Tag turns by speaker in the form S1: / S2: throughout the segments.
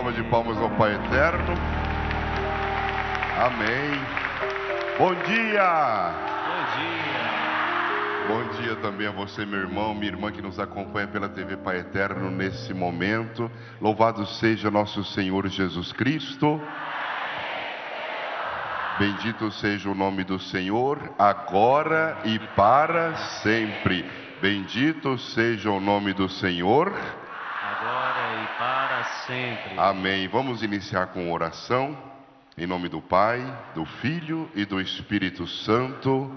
S1: salva de palmas ao Pai Eterno. Amém. Bom dia!
S2: Bom dia!
S1: Bom dia também a você, meu irmão, minha irmã que nos acompanha pela TV Pai Eterno nesse momento. Louvado seja nosso Senhor Jesus Cristo. Bendito seja o nome do Senhor, agora e para sempre. Bendito seja o nome do Senhor,
S2: agora e para sempre.
S1: Amém. Vamos iniciar com oração, em nome do Pai, do Filho e do Espírito Santo.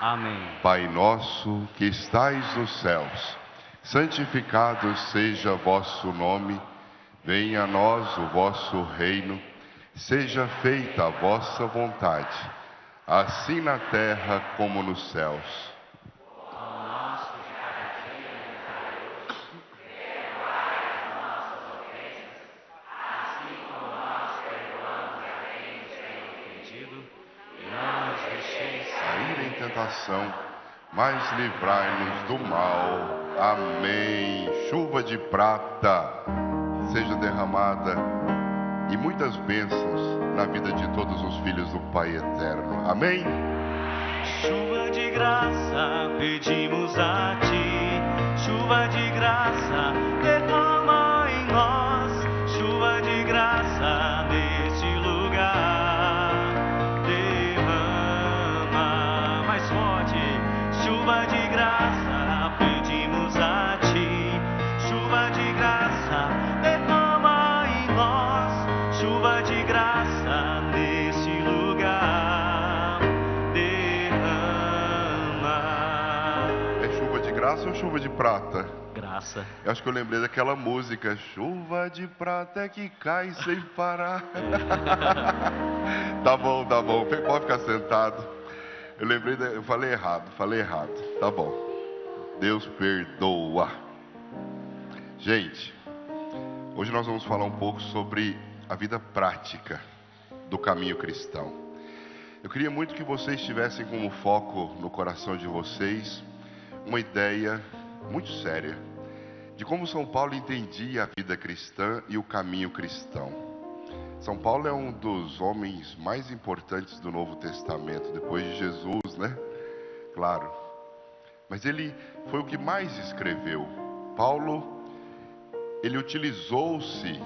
S2: Amém.
S1: Pai nosso que estais nos céus, santificado seja vosso nome, venha a nós o vosso reino, seja feita a vossa vontade, assim na terra como nos céus. Mas livrai-nos do mal. Amém. Chuva de prata seja derramada e muitas bênçãos na vida de todos os filhos do Pai Eterno. Amém.
S2: Chuva de graça pedimos a ti, chuva de graça derrama em nós, chuva de graça neste lugar, derrama mais forte, chuva de graça pedimos a ti, chuva de graça derrama em nós, chuva de graça neste lugar, derrama.
S1: É chuva de graça ou chuva de prata?
S2: Graça.
S1: Eu acho que eu lembrei daquela música, chuva de prata é que cai sem parar. Tá bom, pode ficar sentado. Eu falei errado, tá bom. Deus perdoa. Gente, hoje nós vamos falar um pouco sobre a vida prática do caminho cristão. Eu queria muito que vocês tivessem como foco no coração de vocês uma ideia muito séria de como São Paulo entendia a vida cristã e o caminho cristão. São Paulo é um dos homens mais importantes do Novo Testamento, depois de Jesus, né? Claro. Mas ele foi o que mais escreveu. Paulo, ele utilizou-se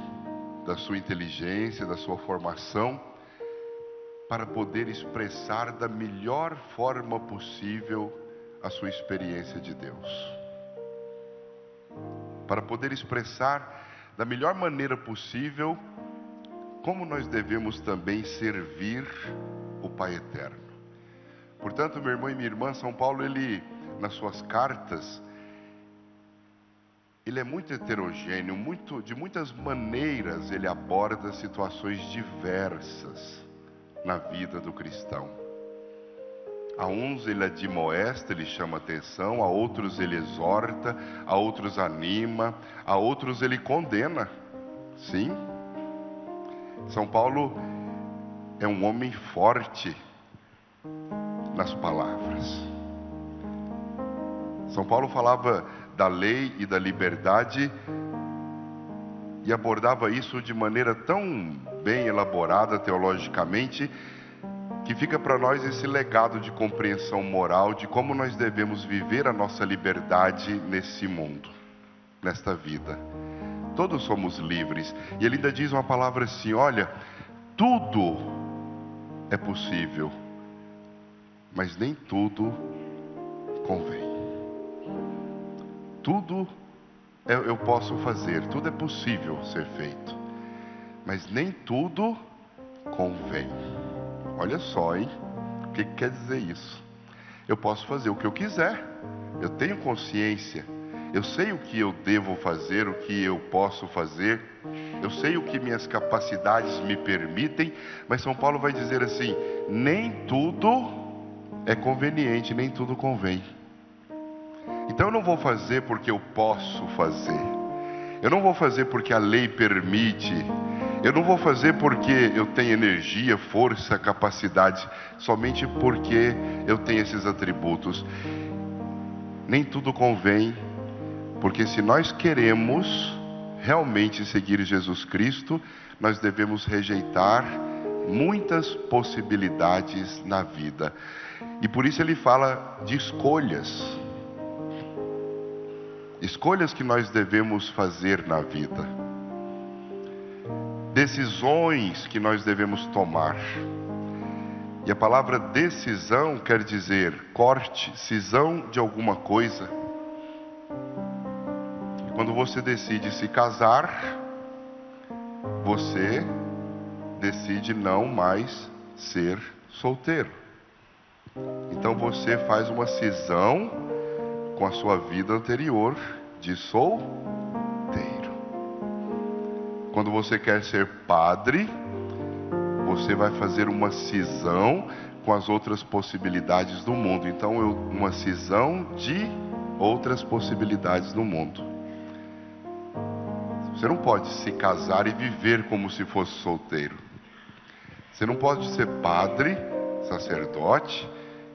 S1: da sua inteligência, da sua formação, para poder expressar da melhor forma possível a sua experiência de Deus. Para poder expressar da melhor maneira possível como nós devemos também servir o Pai Eterno. Portanto, meu irmão e minha irmã, São Paulo, ele, nas suas cartas, ele é muito heterogêneo, de muitas maneiras ele aborda situações diversas na vida do cristão. A uns ele admoesta, ele chama atenção, a outros ele exorta, a outros anima, a outros ele condena. Sim. São Paulo é um homem forte nas palavras. São Paulo falava da lei e da liberdade e abordava isso de maneira tão bem elaborada teologicamente que fica para nós esse legado de compreensão moral de como nós devemos viver a nossa liberdade nesse mundo, nesta vida. Todos somos livres. E ele ainda diz uma palavra assim, olha, tudo é possível, mas nem tudo convém. Tudo eu posso fazer, tudo é possível ser feito, mas nem tudo convém. Olha só, hein? O que quer dizer isso? Eu posso fazer o que eu quiser, eu tenho consciência, eu sei o que eu devo fazer, o que eu posso fazer, eu sei o que minhas capacidades me permitem, mas São Paulo vai dizer assim, nem tudo é conveniente, nem tudo convém. Então eu não vou fazer porque eu posso fazer, eu não vou fazer porque a lei permite, eu não vou fazer porque eu tenho energia, força, capacidade, somente porque eu tenho esses atributos. Nem tudo convém, porque se nós queremos realmente seguir Jesus Cristo, nós devemos rejeitar muitas possibilidades na vida. E por isso ele fala de escolhas. Escolhas que nós devemos fazer na vida. Decisões que nós devemos tomar. E a palavra decisão quer dizer corte, cisão de alguma coisa. E quando você decide se casar, você decide não mais ser solteiro. Então você faz uma cisão com a sua vida anterior de solteiro. Quando você quer ser padre, você vai fazer uma cisão com as outras possibilidades do mundo. Então, uma cisão de outras possibilidades do mundo. Você não pode se casar e viver como se fosse solteiro. Você não pode ser padre, sacerdote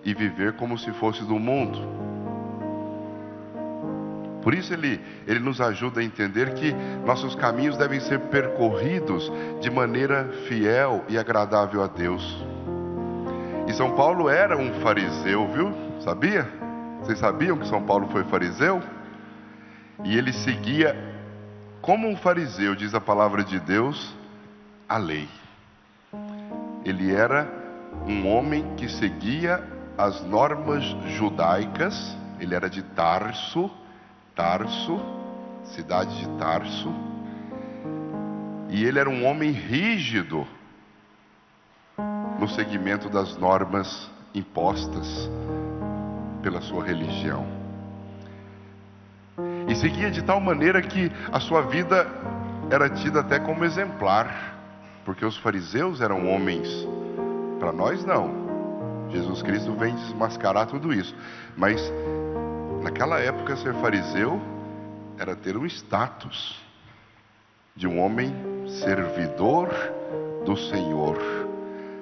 S1: e viver como se fosse do mundo. Por isso ele nos ajuda a entender que nossos caminhos devem ser percorridos de maneira fiel e agradável a Deus. E São Paulo era um fariseu, viu? Sabia? Vocês sabiam que São Paulo foi fariseu? E ele seguia, como um fariseu, diz a palavra de Deus, a lei. Ele era um homem que seguia as normas judaicas. Ele era de Tarso, cidade de Tarso, e ele era um homem rígido no seguimento das normas impostas pela sua religião, e seguia de tal maneira que a sua vida era tida até como exemplar, porque os fariseus eram homens, para nós não. Jesus Cristo vem desmascarar tudo isso, mas naquela época, ser fariseu era ter um status de um homem servidor do Senhor,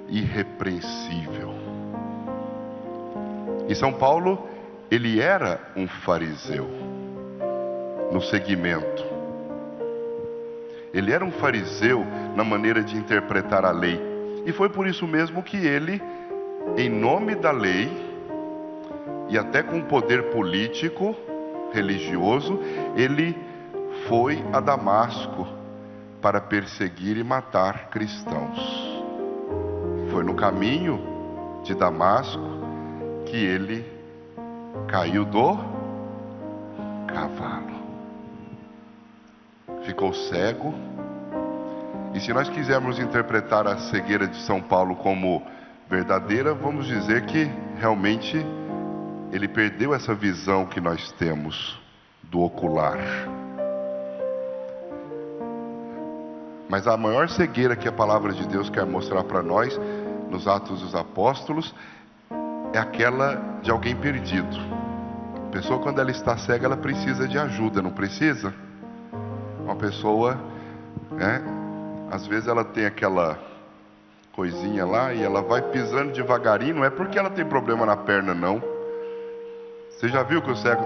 S1: irrepreensível. E São Paulo, ele era um fariseu no segmento. Ele era um fariseu na maneira de interpretar a lei. E foi por isso mesmo que ele, em nome da lei, e até com poder político, religioso, ele foi a Damasco para perseguir e matar cristãos. Foi no caminho de Damasco que ele caiu do cavalo. Ficou cego. E se nós quisermos interpretar a cegueira de São Paulo como verdadeira, vamos dizer que realmente ele perdeu essa visão que nós temos do ocular. Mas a maior cegueira que a palavra de Deus quer mostrar para nós, nos Atos dos Apóstolos, é aquela de alguém perdido. A pessoa, quando ela está cega, ela precisa de ajuda, não precisa? Uma pessoa, às vezes ela tem aquela coisinha lá e ela vai pisando devagarinho, não é porque ela tem problema na perna, não. Você já viu que o cego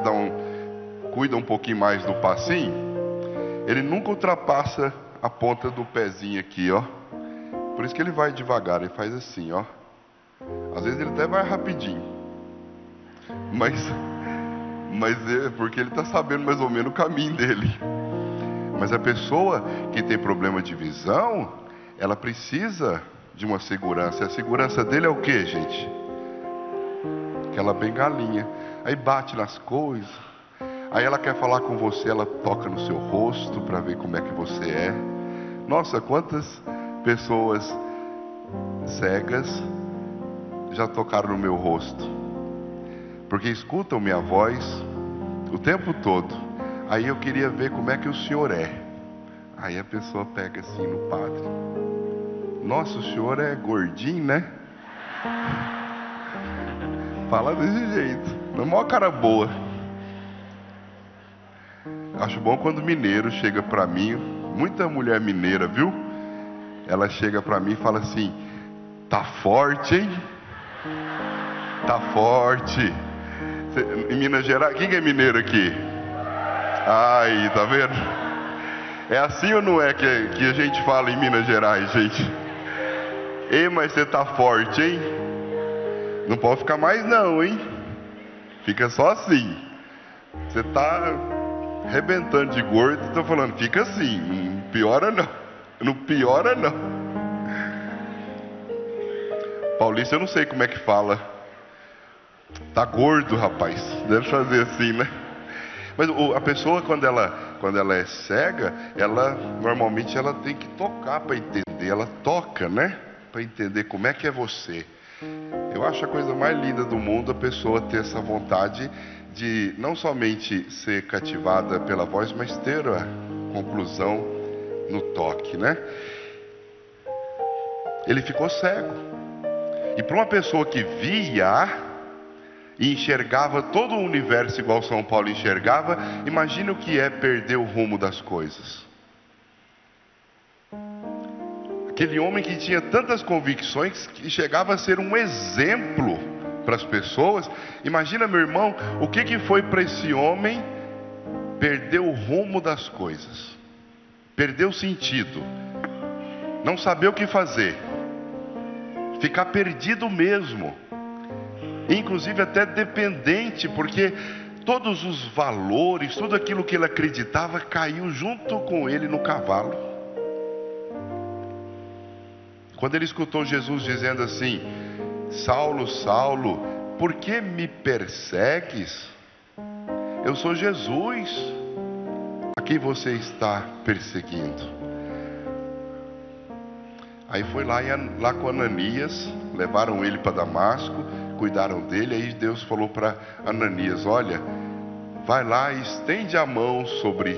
S1: cuida um pouquinho mais do passinho? Ele nunca ultrapassa a ponta do pezinho aqui, ó. Por isso que ele vai devagar, ele faz assim, ó. Às vezes ele até vai rapidinho. Mas é porque ele está sabendo mais ou menos o caminho dele. Mas a pessoa que tem problema de visão, ela precisa de uma segurança. A segurança dele é o que, gente? Aquela bengalinha. Aí bate nas coisas. Aí ela quer falar com você, ela toca no seu rosto para ver como é que você é. Nossa, quantas pessoas cegas já tocaram no meu rosto? Porque escutam minha voz o tempo todo. Aí eu queria ver como é que o senhor é. Aí a pessoa pega assim no padre. Nossa, o senhor é gordinho, né? Fala desse jeito, na maior cara boa. Acho bom quando mineiro chega pra mim, muita mulher mineira, viu? Ela chega pra mim e fala assim: tá forte, hein? Tá forte. Em Minas Gerais, quem é mineiro aqui? Aí, tá vendo? É assim ou não é que a gente fala em Minas Gerais, gente? Ei, mas você tá forte, hein? Não pode ficar mais não, hein? Fica só assim. Você tá arrebentando de gordo, tô falando, fica assim, não piora não. Não piora não. Paulista eu não sei como é que fala. Tá gordo, rapaz. Deve fazer assim, né? Mas a pessoa quando ela é cega, normalmente ela tem que tocar para entender. Ela toca, né? Para entender como é que é você. Eu acho a coisa mais linda do mundo a pessoa ter essa vontade de não somente ser cativada pela voz, mas ter a conclusão no toque, né? Ele ficou cego. E para uma pessoa que via e enxergava todo o universo igual São Paulo enxergava, imagine o que é perder o rumo das coisas. Aquele homem que tinha tantas convicções, que chegava a ser um exemplo para as pessoas. Imagina, meu irmão, o que foi para esse homem perder o rumo das coisas, perder o sentido, não saber o que fazer, ficar perdido mesmo, inclusive até dependente, porque todos os valores, tudo aquilo que ele acreditava caiu junto com ele no cavalo. Quando ele escutou Jesus dizendo assim: Saulo, Saulo, por que me persegues? Eu sou Jesus a quem você está perseguindo. Aí foi lá com Ananias, levaram ele para Damasco, cuidaram dele. Aí Deus falou para Ananias: olha, vai lá e estende a mão sobre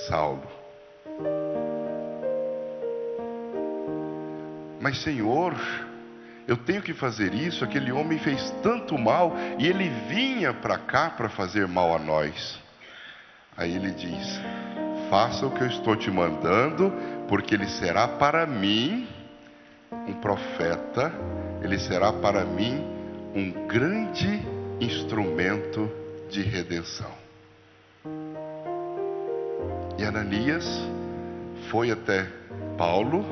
S1: Saulo. Mas Senhor, eu tenho que fazer isso? Aquele homem fez tanto mal e ele vinha para cá para fazer mal a nós. Aí ele diz: faça o que eu estou te mandando, porque ele será para mim um profeta, ele será para mim um grande instrumento de redenção. E Ananias foi até Paulo,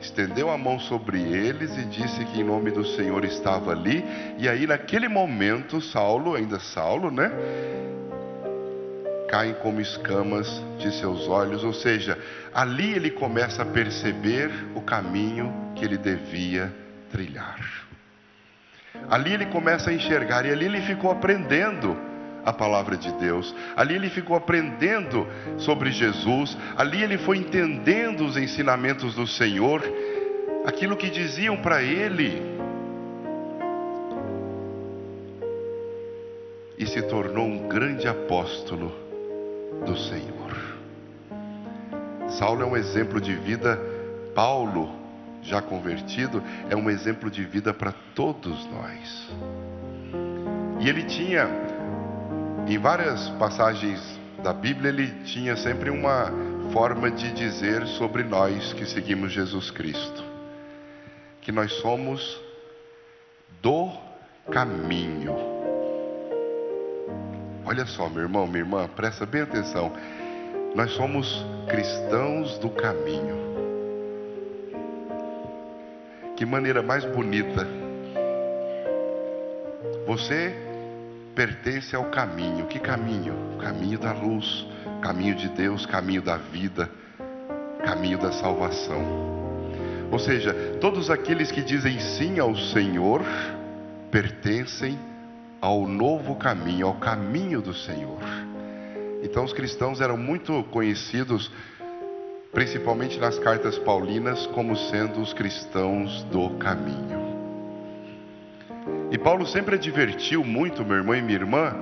S1: estendeu a mão sobre eles e disse que em nome do Senhor estava ali. E aí naquele momento Saulo, ainda Saulo, né, caem como escamas de seus olhos. Ou seja, ali ele começa a perceber o caminho que ele devia trilhar. Ali ele começa a enxergar, e ali ele ficou aprendendo a palavra de Deus. Ali ele ficou aprendendo sobre Jesus. Ali ele foi entendendo os ensinamentos do Senhor, aquilo que diziam para ele, e se tornou um grande apóstolo do Senhor. Saulo é um exemplo de vida. Paulo, já convertido, é um exemplo de vida para todos nós. E ele tinha, em várias passagens da Bíblia, ele tinha sempre uma forma de dizer sobre nós que seguimos Jesus Cristo, que nós somos do caminho. Olha só, meu irmão, minha irmã, presta bem atenção. Nós somos cristãos do caminho. Que maneira mais bonita. Você pertence ao caminho. Que caminho? O caminho da luz, caminho de Deus, caminho da vida, caminho da salvação. Ou seja, todos aqueles que dizem sim ao Senhor pertencem ao novo caminho, ao caminho do Senhor. Então os cristãos eram muito conhecidos, principalmente nas cartas paulinas, como sendo os cristãos do caminho. E Paulo sempre advertiu muito, meu irmão e minha irmã,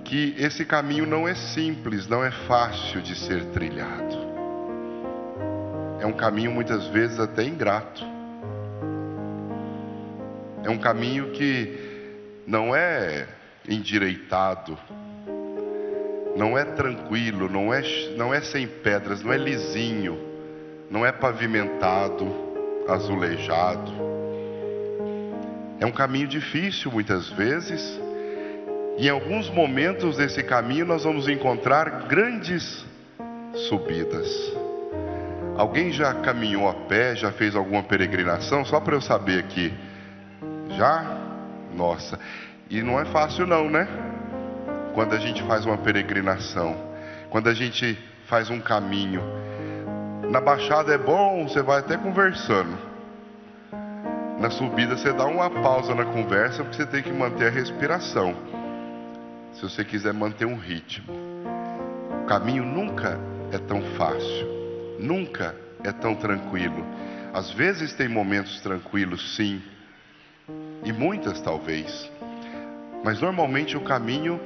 S1: que esse caminho não é simples, não é fácil de ser trilhado. É um caminho muitas vezes até ingrato. É um caminho que não é endireitado, não é tranquilo, não é sem pedras, não é lisinho, não é pavimentado, azulejado. É um caminho difícil muitas vezes, e em alguns momentos desse caminho nós vamos encontrar grandes subidas. Alguém já caminhou a pé, já fez alguma peregrinação? Só para eu saber aqui. Já? Nossa. E não é fácil não, né? Quando a gente faz uma peregrinação, quando a gente faz um caminho. Na baixada é bom, você vai até conversando. Na subida você dá uma pausa na conversa, porque você tem que manter a respiração. Se você quiser manter um ritmo. O caminho nunca é tão fácil. Nunca é tão tranquilo. Às vezes tem momentos tranquilos, sim. E muitas talvez. Mas normalmente o caminho,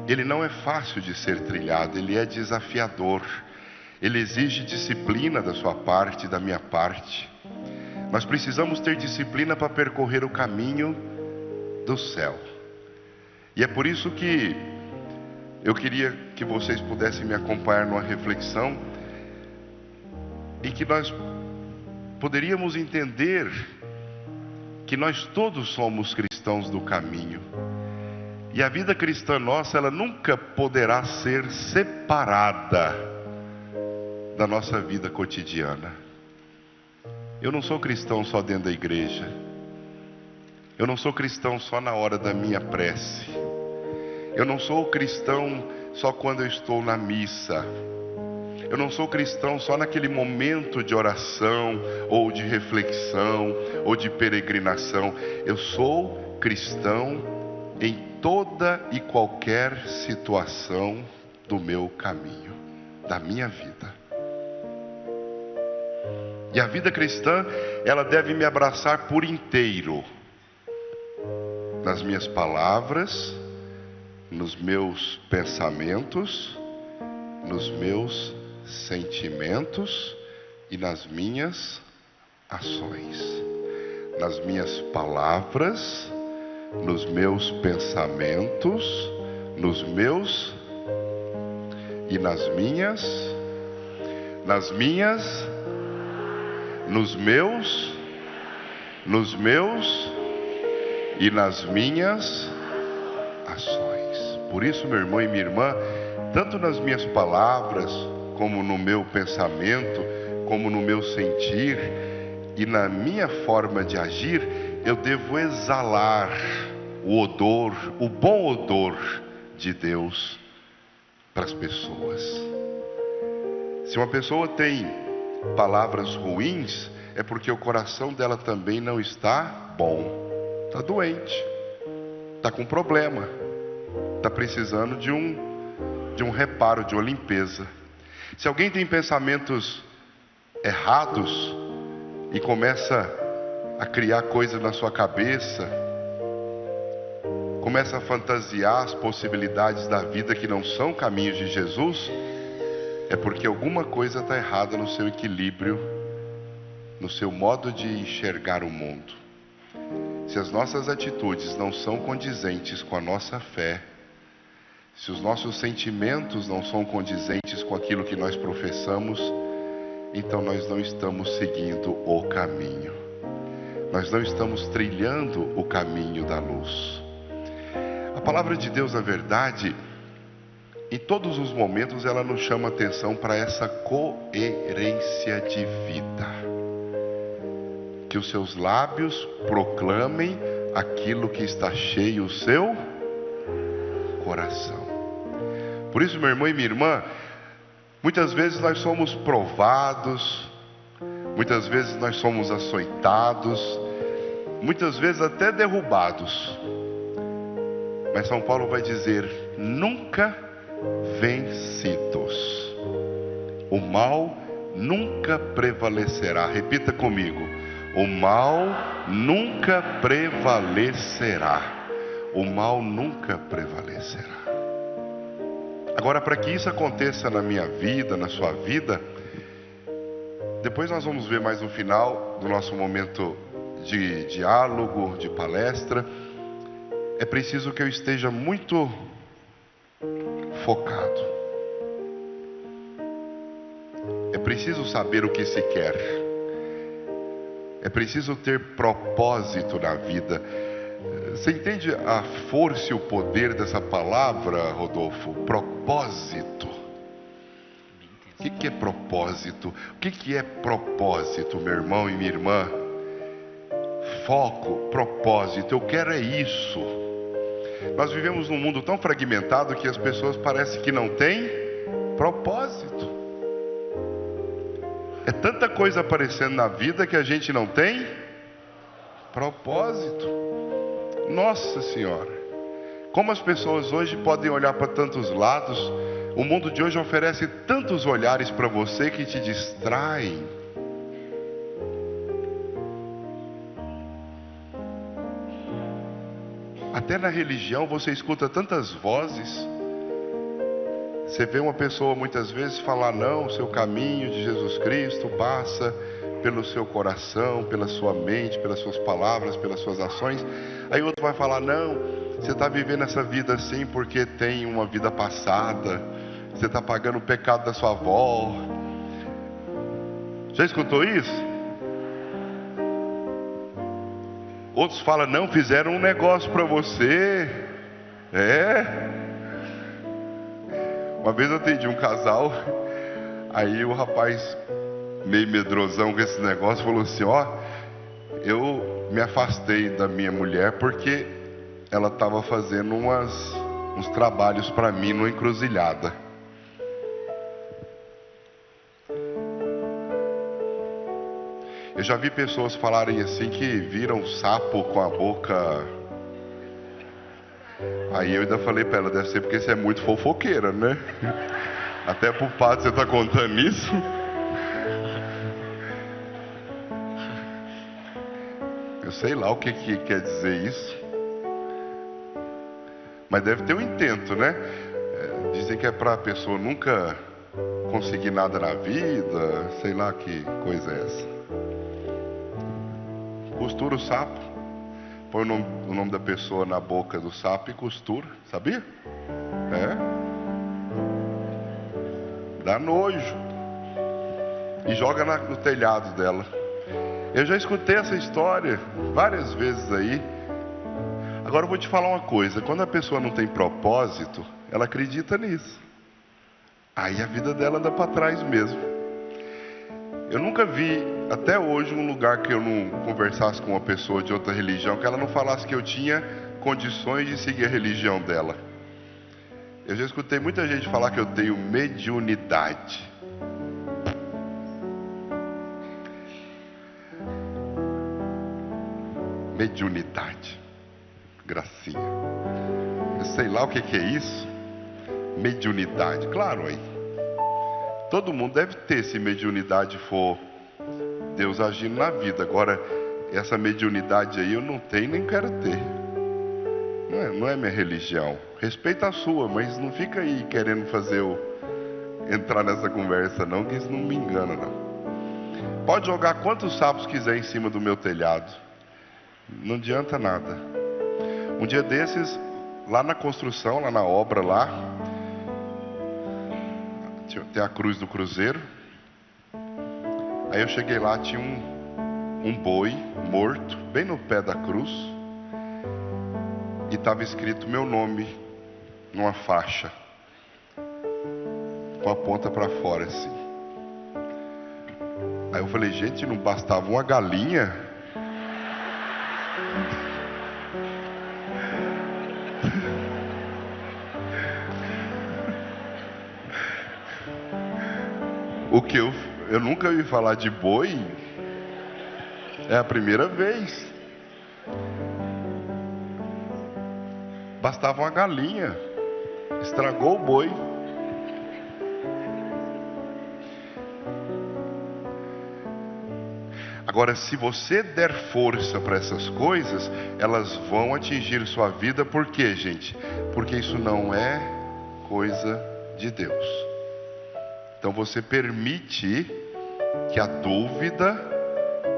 S1: ele não é fácil de ser trilhado. Ele é desafiador. Ele exige disciplina da sua parte, da minha parte. Nós precisamos ter disciplina para percorrer o caminho do céu. E é por isso que eu queria que vocês pudessem me acompanhar numa reflexão em que nós poderíamos entender que nós todos somos cristãos do caminho. E a vida cristã nossa, ela nunca poderá ser separada da nossa vida cotidiana. Eu não sou cristão só dentro da igreja. Eu não sou cristão só na hora da minha prece. Eu não sou cristão só quando eu estou na missa. Eu não sou cristão só naquele momento de oração, ou de reflexão, ou de peregrinação. Eu sou cristão em toda e qualquer situação do meu caminho, da minha vida. E a vida cristã, ela deve me abraçar por inteiro. Nas minhas palavras, nos meus pensamentos, nos meus sentimentos e nas minhas ações. Nas minhas palavras, nos meus pensamentos, nos meus e nos meus e nas minhas ações. Por isso, meu irmão e minha irmã, tanto nas minhas palavras, como no meu pensamento, como no meu sentir e na minha forma de agir, eu devo exalar o odor, o bom odor de Deus para as pessoas. Se uma pessoa tem palavras ruins, é porque o coração dela também não está bom. Está doente, está com problema, está precisando de um reparo, de uma limpeza. Se alguém tem pensamentos errados e começa a criar coisas na sua cabeça, começa a fantasiar as possibilidades da vida que não são caminhos de Jesus, é porque alguma coisa está errada no seu equilíbrio, no seu modo de enxergar o mundo. Se as nossas atitudes não são condizentes com a nossa fé, se os nossos sentimentos não são condizentes com aquilo que nós professamos, então nós não estamos seguindo o caminho. Nós não estamos trilhando o caminho da luz. A palavra de Deus, na verdade, em todos os momentos ela nos chama atenção para essa coerência de vida. Que os seus lábios proclamem aquilo que está cheio o seu coração. Por isso, meu irmão e minha irmã, muitas vezes nós somos provados, muitas vezes nós somos açoitados, muitas vezes até derrubados. Mas São Paulo vai dizer: nunca vencidos. O mal nunca prevalecerá. Repita comigo: o mal nunca prevalecerá. O mal nunca prevalecerá. Agora, para que isso aconteça na minha vida, na sua vida, depois nós vamos ver mais no final do nosso momento de diálogo, de palestra, é preciso que eu esteja muito focado. É preciso saber o que se quer. É preciso ter propósito na vida. Você entende a força e o poder dessa palavra, Rodolfo? Propósito. O que é propósito? O que é propósito, meu irmão e minha irmã? Foco, propósito, eu quero é isso. Nós vivemos num mundo tão fragmentado que as pessoas parecem que não têm propósito. É tanta coisa aparecendo na vida que a gente não tem propósito. Nossa Senhora, como as pessoas hoje podem olhar para tantos lados. O mundo de hoje oferece tantos olhares para você que te distraem. Até na religião você escuta tantas vozes. Você vê uma pessoa muitas vezes falar: não, o seu caminho de Jesus Cristo passa pelo seu coração, pela sua mente, pelas suas palavras, pelas suas ações. Aí outro vai falar: não, você está vivendo essa vida assim porque tem uma vida passada, você está pagando o pecado da sua avó. Já escutou isso? Outros falam: não, fizeram um negócio para você. Uma vez eu atendi um casal, aí o rapaz, meio medrosão com esse negócio, falou assim: eu me afastei da minha mulher porque ela estava fazendo uns trabalhos para mim numa encruzilhada. Eu já vi pessoas falarem assim que viram sapo com a boca. Aí eu ainda falei para ela: deve ser porque você é muito fofoqueira, né? Até pro padre você tá contando isso. Eu sei lá o que quer dizer isso. Mas deve ter um intento, né? Dizem que é para a pessoa nunca conseguir nada na vida. Sei lá que coisa é essa. Costura o sapo. Põe o nome da pessoa na boca do sapo e costura. Sabia? Dá nojo. E joga no telhado dela. Eu já escutei essa história várias vezes aí. Agora eu vou te falar uma coisa: quando a pessoa não tem propósito, ela acredita nisso. Aí a vida dela anda para trás mesmo. Eu nunca vi, até hoje, um lugar que eu não conversasse com uma pessoa de outra religião, que ela não falasse que eu tinha condições de seguir a religião dela. Eu já escutei muita gente falar que eu tenho mediunidade. Mediunidade. Gracinha. Eu sei lá o que é isso. Mediunidade. Claro, aí. Todo mundo deve ter, se mediunidade for Deus agindo na vida. Agora, essa mediunidade aí eu não tenho nem quero ter. Não é minha religião. Respeita a sua, mas não fica aí querendo fazer eu entrar nessa conversa não, que isso não me engana não. Pode jogar quantos sapos quiser em cima do meu telhado. Não adianta nada. Um dia desses, lá na construção, lá na obra lá, tem a cruz do cruzeiro. Aí eu cheguei lá, tinha um boi morto bem no pé da cruz e estava escrito meu nome numa faixa com a ponta para fora assim. Aí eu falei: gente, não bastava uma galinha? O que eu nunca ouvi falar de boi. É a primeira vez. Bastava uma galinha. Estragou o boi. Agora, se você der força para essas coisas, elas vão atingir sua vida. Por quê, gente? Porque isso não é coisa de Deus. Então você permite que a dúvida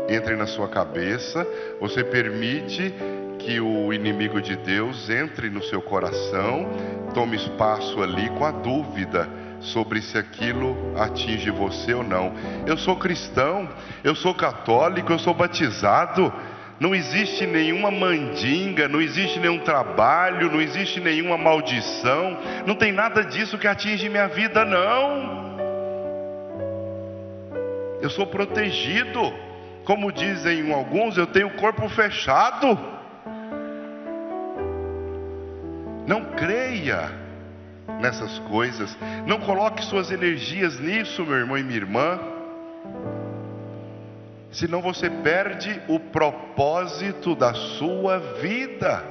S1: entre na sua cabeça, você permite que o inimigo de Deus entre no seu coração, tome espaço ali com a dúvida sobre se aquilo atinge você ou não. Eu sou cristão, eu sou católico, eu sou batizado. Não existe nenhuma mandinga, não existe nenhum trabalho, não existe nenhuma maldição, não tem nada disso que atinge minha vida, não. eu sou protegido. Como dizem alguns, eu tenho o corpo fechado. Não creia nessas coisas. Não coloque suas energias nisso, meu irmão e minha irmã. Senão você perde o propósito da sua vida.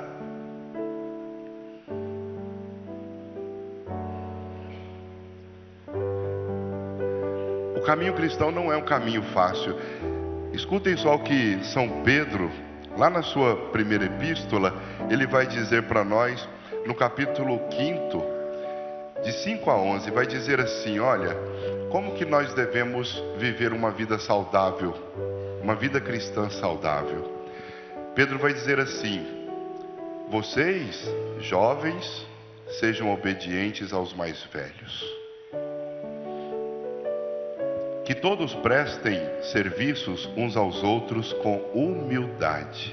S1: O caminho cristão não é um caminho fácil. Escutem só o que São Pedro, lá na sua primeira epístola, ele vai dizer para nós, no capítulo 5, de 5 a 11, vai dizer assim: olha, como que nós devemos viver uma vida saudável, uma vida cristã saudável. Pedro vai dizer assim: vocês, jovens, sejam obedientes aos mais velhos. Que todos prestem serviços uns aos outros com humildade.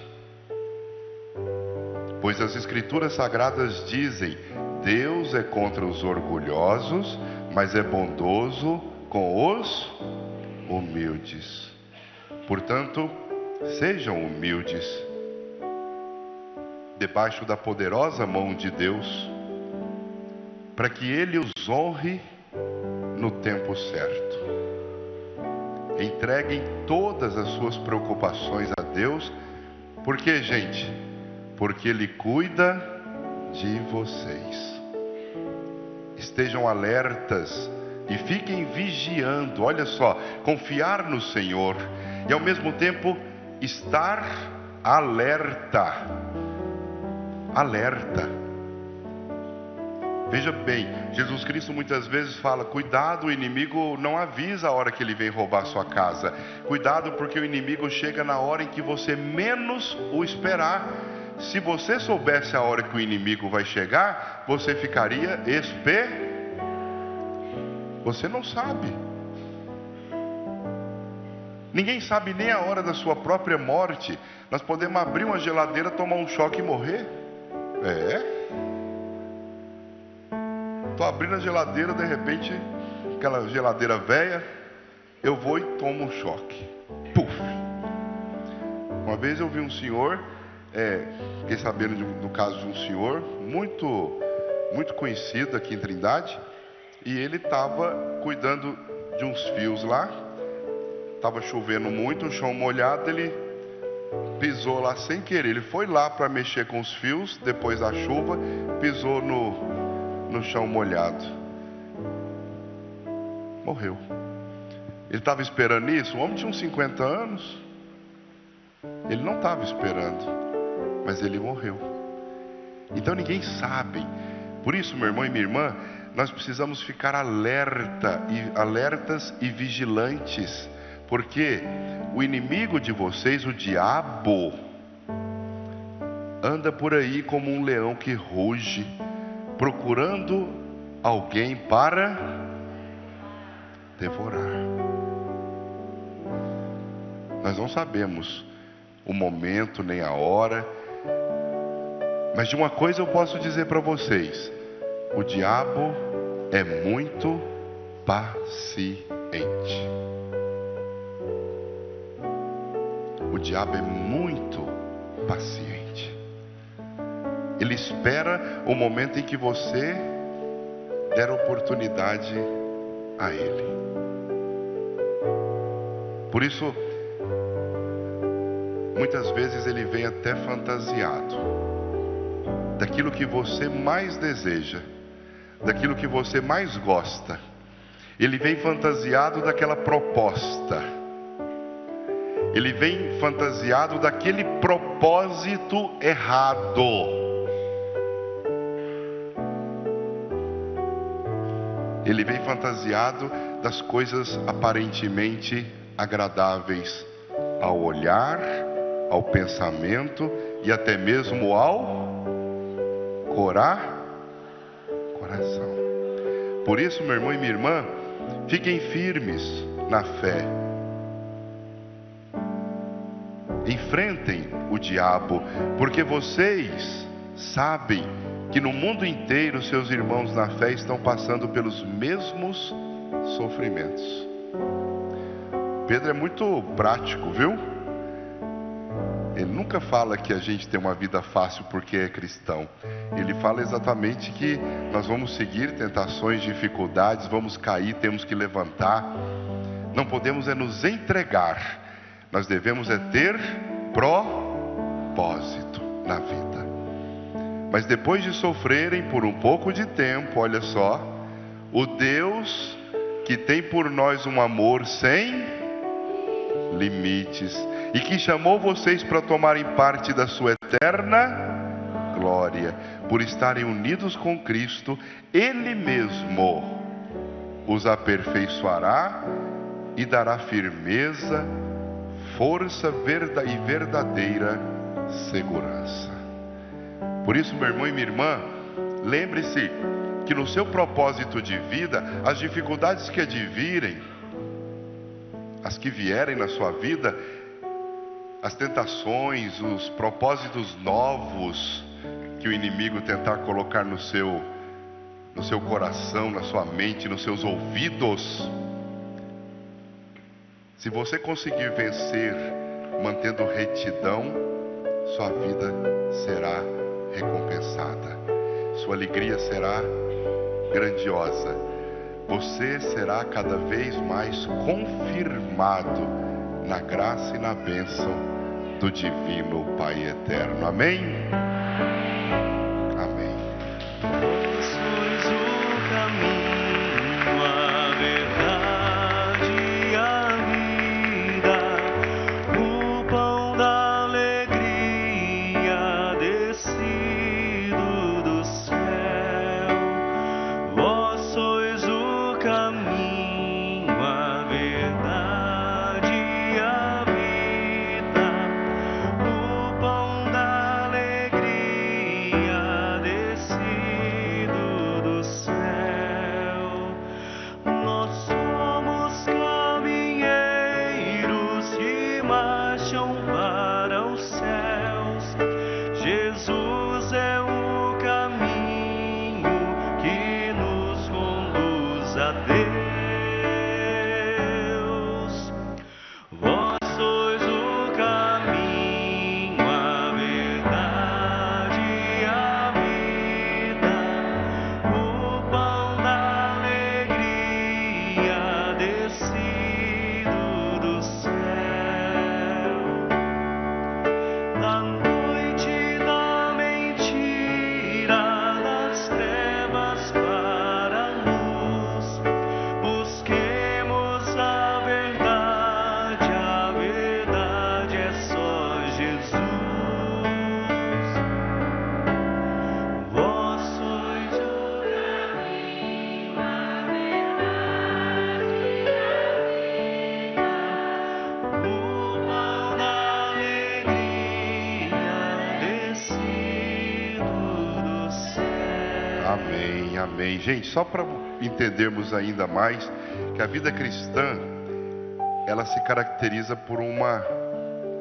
S1: Pois as Escrituras Sagradas dizem: Deus é contra os orgulhosos, mas é bondoso com os humildes. Portanto, sejam humildes, debaixo da poderosa mão de Deus, para que Ele os honre no tempo certo. Entreguem todas as suas preocupações a Deus. Por quê, gente? Porque Ele cuida de vocês. Estejam alertas e fiquem vigiando. Olha só, confiar no Senhor e ao mesmo tempo estar alerta. Alerta. Veja bem, Jesus Cristo muitas vezes fala: cuidado, o inimigo não avisa a hora que ele vem roubar sua casa. Cuidado, porque o inimigo chega na hora em que você menos o esperar. Se você soubesse a hora que o inimigo vai chegar, você ficaria Você não sabe. Ninguém sabe nem a hora da sua própria morte. Nós podemos abrir uma geladeira, tomar um choque e morrer. Estou abrindo a geladeira, de repente, aquela geladeira velha, eu vou e tomo um choque. Puf! Uma vez eu vi um senhor, fiquei sabendo do caso de um senhor muito conhecido aqui em Trindade, e ele estava cuidando de uns fios lá, estava chovendo muito, o chão molhado, ele pisou lá sem querer. Ele foi lá para mexer com os fios, depois da chuva, pisou no chão molhado, morreu. Ele estava esperando isso? O homem tinha uns 50 anos. Ele não estava esperando, mas ele morreu. Então ninguém sabe. Por isso, meu irmão e minha irmã, nós precisamos ficar alertas e vigilantes, porque o inimigo de vocês, o diabo, anda por aí como um leão que ruge, procurando alguém para devorar. Nós não sabemos o momento nem a hora, mas de uma coisa eu posso dizer para vocês: o diabo é muito paciente. O diabo é muito paciente. Ele espera o momento em que você der oportunidade a ele. Por isso, muitas vezes ele vem até fantasiado daquilo que você mais deseja, daquilo que você mais gosta. Ele vem fantasiado daquela proposta. Ele vem fantasiado daquele propósito errado. Ele vem fantasiado das coisas aparentemente agradáveis ao olhar, ao pensamento e até mesmo ao coração. Por isso, meu irmão e minha irmã, fiquem firmes na fé. Enfrentem o diabo, porque vocês sabem que no mundo inteiro seus irmãos na fé estão passando pelos mesmos sofrimentos. Pedro é muito prático, viu? Ele nunca fala que a gente tem uma vida fácil porque é cristão. Ele fala exatamente que nós vamos seguir tentações, dificuldades, vamos cair, temos que levantar. Não podemos é nos entregar. Nós devemos é ter propósito na vida. Mas depois de sofrerem por um pouco de tempo, olha só, o Deus que tem por nós um amor sem limites e que chamou vocês para tomarem parte da sua eterna glória, por estarem unidos com Cristo, Ele mesmo os aperfeiçoará e dará firmeza, força e verdadeira segurança. Por isso, meu irmão e minha irmã, lembre-se que no seu propósito de vida, as dificuldades que advirem, as que vierem na sua vida, as tentações, os propósitos novos que o inimigo tentar colocar no seu coração, na sua mente, nos seus ouvidos, se você conseguir vencer mantendo retidão, sua vida será recompensada, sua alegria será grandiosa, você será cada vez mais confirmado na graça e na bênção do divino Pai eterno. Amém? Amém.
S2: Sois o caminho, a verdade e a vida, o pão da alegria descido do céu. Vós sois o caminho, a verdade e a vida, o pão da alegria descido do céu. Nós somos caminheiros que marcham para os céus. Jesus é o caminho que nos conduz a Deus. Vós sois o caminho, a verdade e a vida, o pão da alegria descido do céu. Da noite da mentira, das trevas para a luz, busquemos a verdade é só Jesus. Vós sois o caminho, a verdade e a vida, o pão da alegria descido do céu.
S1: Amém, amém. Gente, só para entendermos ainda mais que a vida cristã, ela se caracteriza por uma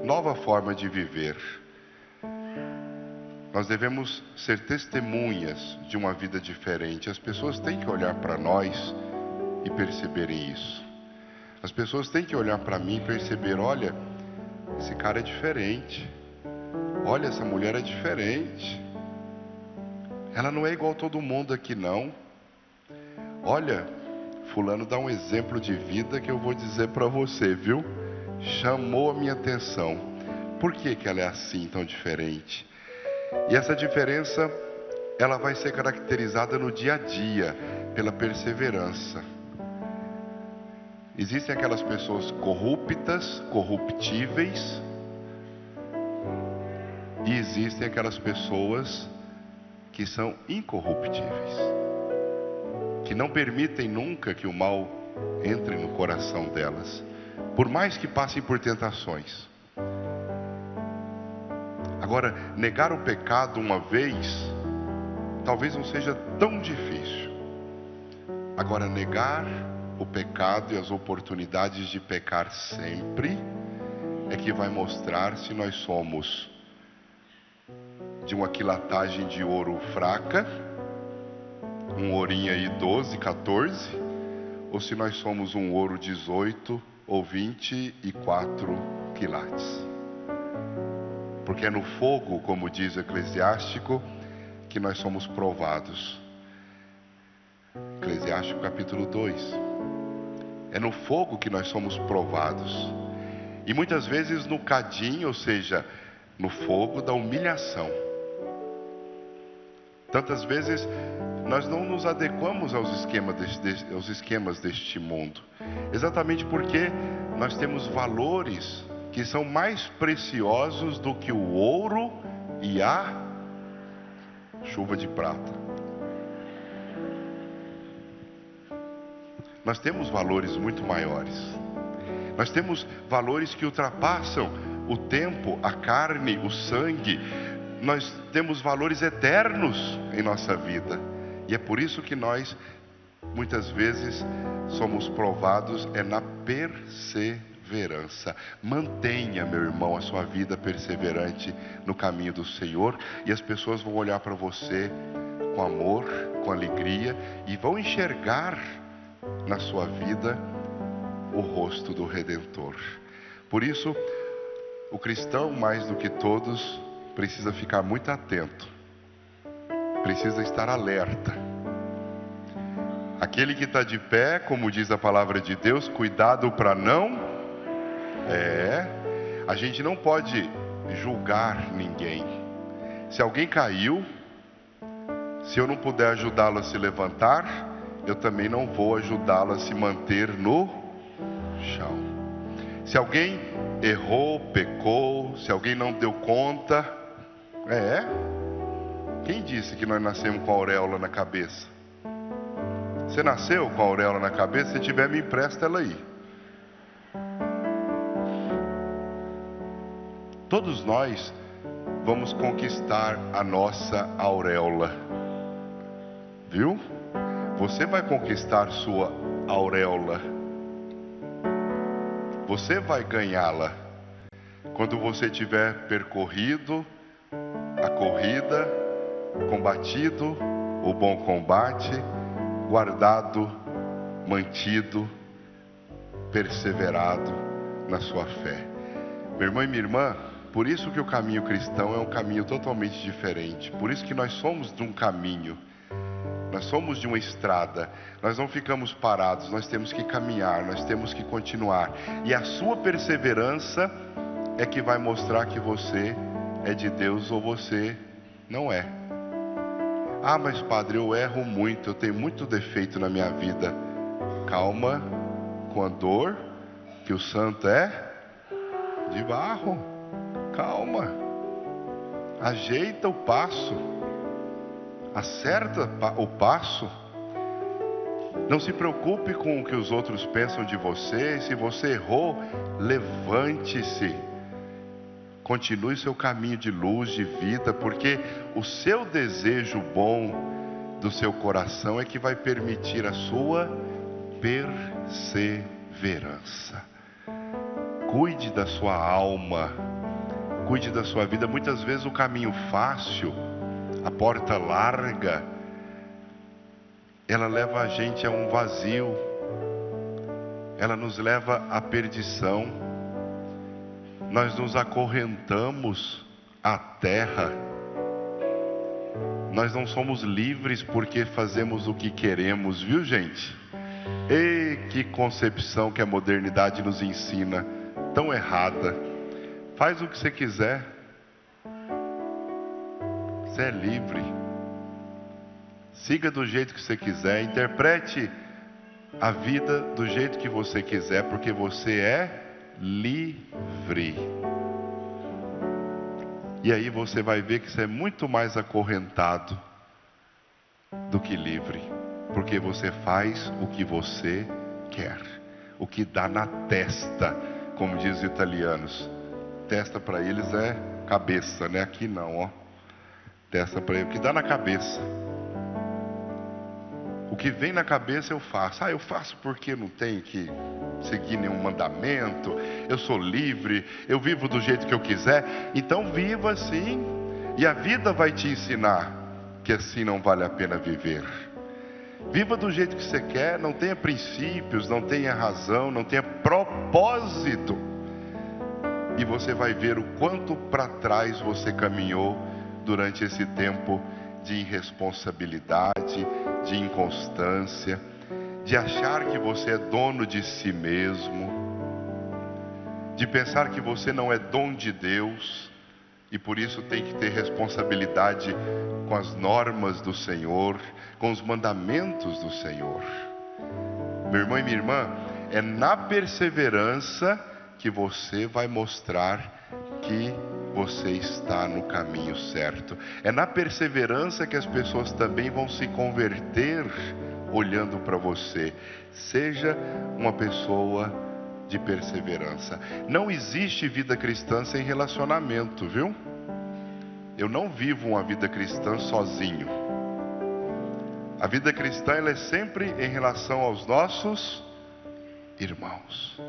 S1: nova forma de viver. Nós devemos ser testemunhas de uma vida diferente. As pessoas têm que olhar para nós e perceberem isso. As pessoas têm que olhar para mim e perceber, olha, esse cara é diferente. Olha, essa mulher é diferente. Ela não é igual a todo mundo aqui, não. Olha, fulano dá um exemplo de vida que eu vou dizer para você, viu? Chamou a minha atenção. Por que que ela é assim, tão diferente? E essa diferença, ela vai ser caracterizada no dia a dia, pela perseverança. Existem aquelas pessoas corruptas, corruptíveis, e existem aquelas pessoas que são incorruptíveis, que não permitem nunca que o mal entre no coração delas, por mais que passem por tentações. Agora, negar o pecado uma vez, talvez não seja tão difícil. Agora, negar o pecado e as oportunidades de pecar sempre, é que vai mostrar se nós somos de uma quilatagem de ouro fraca, um ourinho aí 12, 14, ou se nós somos um ouro 18, ou 24 quilates. Porque é no fogo, como diz o Eclesiástico, que nós somos provados. Eclesiástico capítulo 2. É no fogo que nós somos provados. E muitas vezes no cadinho, ou seja, no fogo da humilhação. Tantas vezes nós não nos adequamos aos esquemas deste mundo. Exatamente porque nós temos valores que são mais preciosos do que o ouro e a chuva de prata. Nós temos valores muito maiores. Nós temos valores que ultrapassam o tempo, a carne, o sangue. Nós temos valores eternos em nossa vida. E é por isso que nós, muitas vezes, somos provados na perseverança. Mantenha, meu irmão, a sua vida perseverante no caminho do Senhor. E as pessoas vão olhar para você com amor, com alegria. E vão enxergar na sua vida o rosto do Redentor. Por isso, o cristão, mais do que todos, precisa ficar muito atento. Precisa estar alerta. Aquele que está de pé, como diz a palavra de Deus, cuidado para não... A gente não pode julgar ninguém. Se alguém caiu, se eu não puder ajudá-lo a se levantar, eu também não vou ajudá-lo a se manter no chão. Se alguém errou, pecou, se alguém não deu conta, quem disse que nós nascemos com a auréola na cabeça? Você nasceu com a auréola na cabeça? Se tiver, me empresta ela aí. Todos nós vamos conquistar a nossa auréola. Viu? Você vai conquistar sua auréola. Você vai ganhá-la quando você tiver percorrido a corrida, combatido o bom combate, guardado, mantido, perseverado na sua fé. Meu irmão e minha irmã, por isso que o caminho cristão é um caminho totalmente diferente. Por isso que nós somos de um caminho. Nós somos de uma estrada. Nós não ficamos parados. Nós temos que caminhar. Nós temos que continuar. E a sua perseverança é que vai mostrar que você é de Deus ou você não é. Ah, mas padre, eu erro muito. Eu tenho muito defeito na minha vida. Calma com a dor, que o santo é de barro. Calma. Ajeita o passo. Acerta o passo. Não se preocupe com o que os outros pensam de você. Se você errou, levante-se. Continue seu caminho de luz, de vida, porque o seu desejo bom do seu coração é que vai permitir a sua perseverança. Cuide da sua alma, cuide da sua vida. Muitas vezes o caminho fácil, a porta larga, ela leva a gente a um vazio, ela nos leva à perdição. Nós nos acorrentamos à terra. Nós não somos livres porque fazemos o que queremos, viu, gente? E que concepção que a modernidade nos ensina, tão errada. Faz o que você quiser. Você é livre. Siga do jeito que você quiser. Interprete a vida do jeito que você quiser, porque você é livre. E aí você vai ver que você é muito mais acorrentado do que livre, porque você faz o que você quer, o que dá na testa, como diz os italianos. Testa para eles é cabeça, né? Aqui não, ó. Testa para eles, o que dá na cabeça. O que vem na cabeça eu faço. Ah, eu faço porque não tenho que seguir nenhum mandamento. Eu sou livre, eu vivo do jeito que eu quiser. Então viva assim. E a vida vai te ensinar que assim não vale a pena viver. Viva do jeito que você quer, não tenha princípios, não tenha razão, não tenha propósito. E você vai ver o quanto para trás você caminhou durante esse tempo de irresponsabilidade, de inconstância, de achar que você é dono de si mesmo, de pensar que você não é dom de Deus e por isso tem que ter responsabilidade com as normas do Senhor, com os mandamentos do Senhor. Meu irmão e minha irmã, é na perseverança que você vai mostrar que você está no caminho certo. É na perseverança que as pessoas também vão se converter olhando para você. Seja uma pessoa de perseverança. Não existe vida cristã sem relacionamento, viu? Eu não vivo uma vida cristã sozinho. A vida cristã ela é sempre em relação aos nossos irmãos.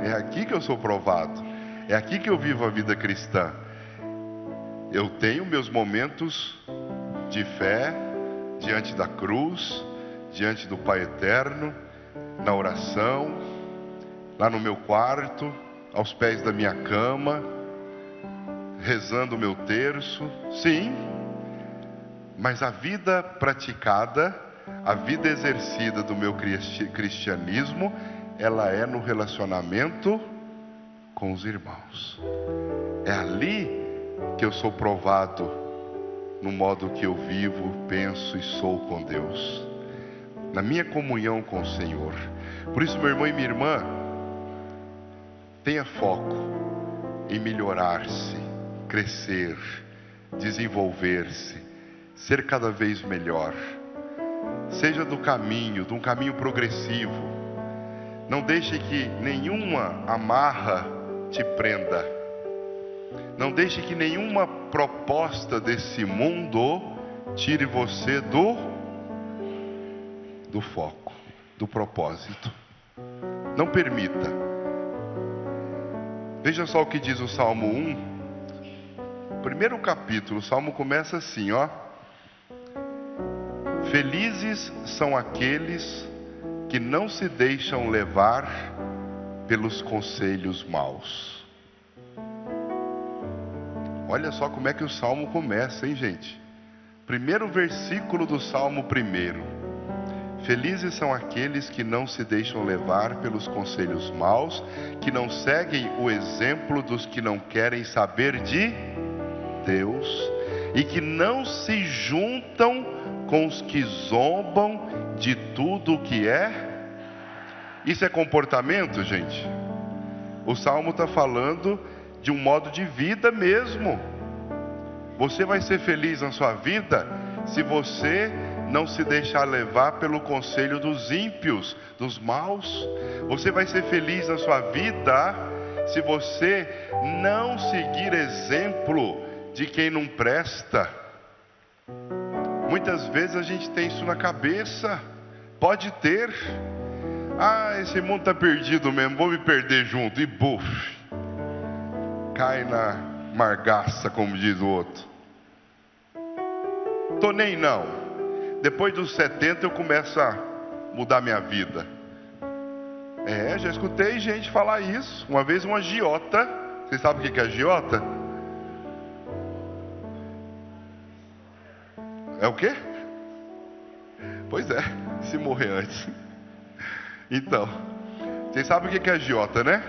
S1: É aqui que eu sou provado. É aqui que eu vivo a vida cristã. Eu tenho meus momentos de fé diante da cruz, diante do Pai Eterno, na oração, lá no meu quarto, aos pés da minha cama, rezando o meu terço. Sim, mas a vida praticada, a vida exercida do meu cristianismo, ela é no relacionamento com os irmãos. É ali que eu sou provado no modo que eu vivo, penso e sou com Deus, na minha comunhão com o Senhor. Por isso, meu irmão e minha irmã, tenha foco em melhorar-se, crescer, desenvolver-se, ser cada vez melhor. Seja de um caminho progressivo. Não deixe que nenhuma amarra te prenda. Não deixe que nenhuma proposta desse mundo tire você do foco, do propósito. Não permita. Veja só o que diz o Salmo 1. Primeiro capítulo, o Salmo começa assim, ó. Felizes são aqueles que não se deixam levar pelos conselhos maus. Olha só como é que o Salmo começa, hein, gente? Primeiro versículo do Salmo 1. Felizes são aqueles que não se deixam levar pelos conselhos maus, que não seguem o exemplo dos que não querem saber de Deus, e que não se juntam com os que zombam de tudo o que é. Isso é comportamento, gente? O Salmo está falando de um modo de vida mesmo. Você vai ser feliz na sua vida se você não se deixar levar pelo conselho dos ímpios, dos maus. Você vai ser feliz na sua vida se você não seguir exemplo de quem não presta. Muitas vezes a gente tem isso na cabeça. Pode ter. Ah, esse mundo está perdido mesmo, vou me perder junto. E buf, cai na margaça, como diz o outro. Tô nem não. Depois dos 70 eu começo a mudar minha vida. Já escutei gente falar isso. Uma vez um agiota. Vocês sabem o que é agiota? É o quê? Pois é, se morrer antes. Então, vocês sabem o que é agiota, né?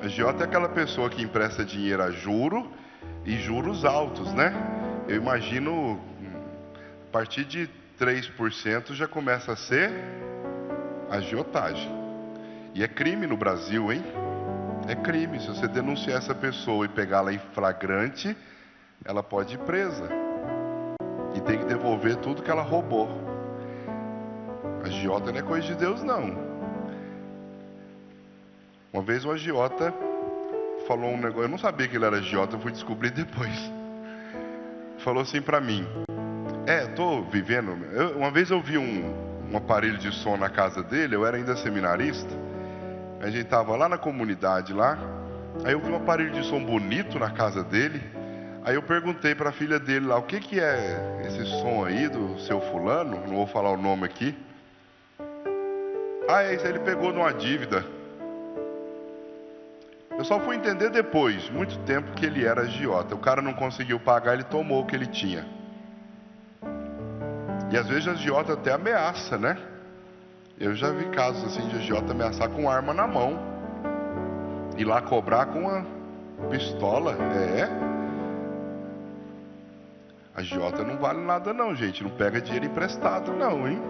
S1: Agiota é aquela pessoa que empresta dinheiro a juro e juros altos, né? Eu imagino, a partir de 3% já começa a ser agiotagem. E é crime no Brasil, hein? É crime. Se você denunciar essa pessoa e pegá-la em flagrante, ela pode ir presa. E tem que devolver tudo que ela roubou. Agiota não é coisa de Deus, não. Uma vez um agiota falou um negócio, eu não sabia que ele era agiota, eu fui descobrir depois. Falou assim pra mim: tô vivendo. Uma vez eu vi um aparelho de som na casa dele, eu era ainda seminarista. A gente tava lá na comunidade lá. Aí eu vi um aparelho de som bonito na casa dele. Aí eu perguntei para a filha dele lá, o que que é esse som aí do seu fulano? Não vou falar o nome aqui. Ah, é isso, ele pegou numa dívida. Eu só fui entender depois, muito tempo, que ele era agiota. O cara não conseguiu pagar, ele tomou o que ele tinha. E às vezes a agiota até ameaça, né? Eu já vi casos assim de agiota ameaçar com arma na mão. Ir lá cobrar com uma pistola. Agiota não vale nada não, gente. Não pega dinheiro emprestado não, hein?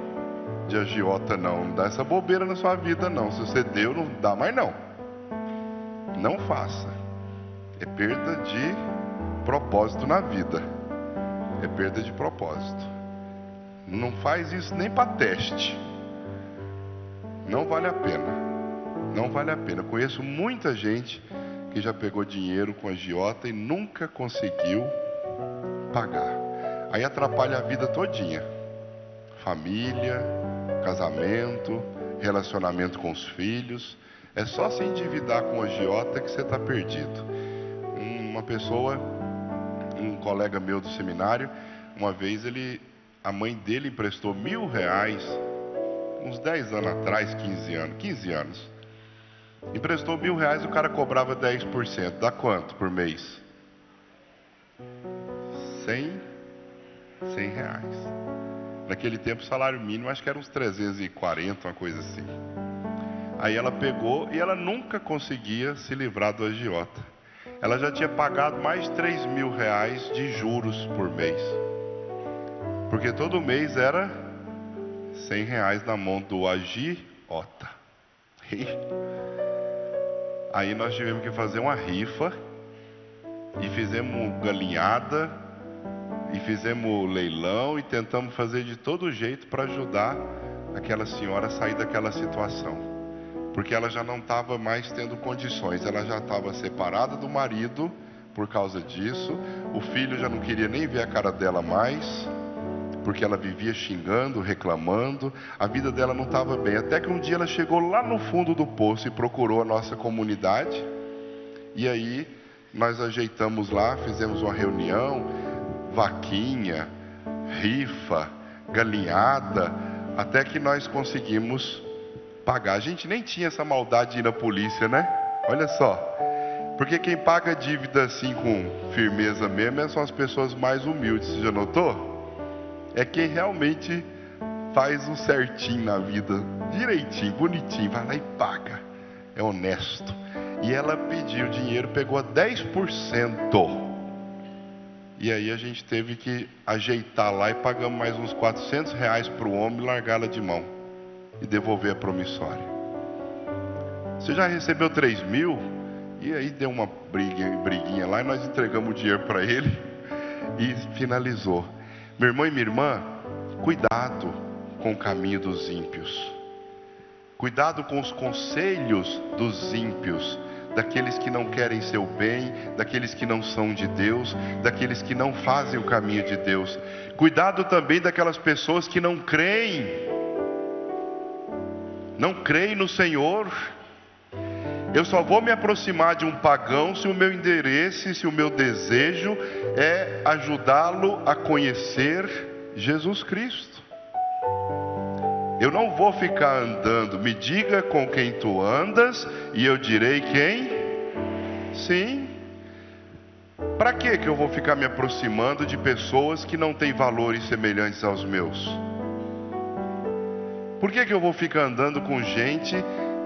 S1: De agiota não. Não dá essa bobeira na sua vida não. Se você deu, não dá mais não. Não faça. É perda de propósito na vida. É perda de propósito. Não faz isso nem para teste. Não vale a pena. Não vale a pena. Conheço muita gente que já pegou dinheiro com agiota e nunca conseguiu pagar. Aí atrapalha a vida todinha. Família, casamento, relacionamento com os filhos. É só se endividar com agiota que você está perdido. Uma pessoa, um colega meu do seminário, uma vez a mãe dele emprestou R$1.000, uns 10 anos atrás, 15 anos. Emprestou R$1.000, o cara cobrava 10%. Dá quanto por mês? 100 reais. Naquele tempo o salário mínimo acho que era uns 340, uma coisa assim. Aí ela pegou e ela nunca conseguia se livrar do agiota. Ela já tinha pagado mais de R$3.000 de juros por mês. Porque todo mês era R$100 na mão do agiota. Aí nós tivemos que fazer uma rifa. E fizemos galinhada. E fizemos leilão. E tentamos fazer de todo jeito para ajudar aquela senhora a sair daquela situação. Porque ela já não estava mais tendo condições. Ela já estava separada do marido por causa disso. O filho já não queria nem ver a cara dela mais, porque ela vivia xingando, reclamando. A vida dela não estava bem. Até que um dia ela chegou lá no fundo do poço e procurou a nossa comunidade. E aí nós ajeitamos lá, fizemos uma reunião, vaquinha, rifa, galinhada, até que nós conseguimos pagar. A gente nem tinha essa maldade de ir na polícia, né? Olha só. Porque quem paga dívida assim com firmeza mesmo são as pessoas mais humildes. Você já notou? É quem realmente faz o certinho na vida, direitinho, bonitinho, vai lá e paga. É honesto. E ela pediu dinheiro, pegou 10%. E aí a gente teve que ajeitar lá e pagamos mais uns R$400 para o homem e largá-la de mão. E devolver a promissória. Você já recebeu 3.000? E aí deu uma briguinha lá e nós entregamos o dinheiro para ele e finalizou. Meu irmão e minha irmã, cuidado com o caminho dos ímpios. Cuidado com os conselhos dos ímpios, daqueles que não querem seu bem, daqueles que não são de Deus, daqueles que não fazem o caminho de Deus. Cuidado também daquelas pessoas que não creem no Senhor. Eu só vou me aproximar de um pagão se o meu endereço, se o meu desejo é ajudá-lo a conhecer Jesus Cristo. Eu não vou ficar andando. Me diga com quem tu andas e eu direi quem? Sim. Para que eu vou ficar me aproximando de pessoas que não têm valores semelhantes aos meus? Por que eu vou ficar andando com gente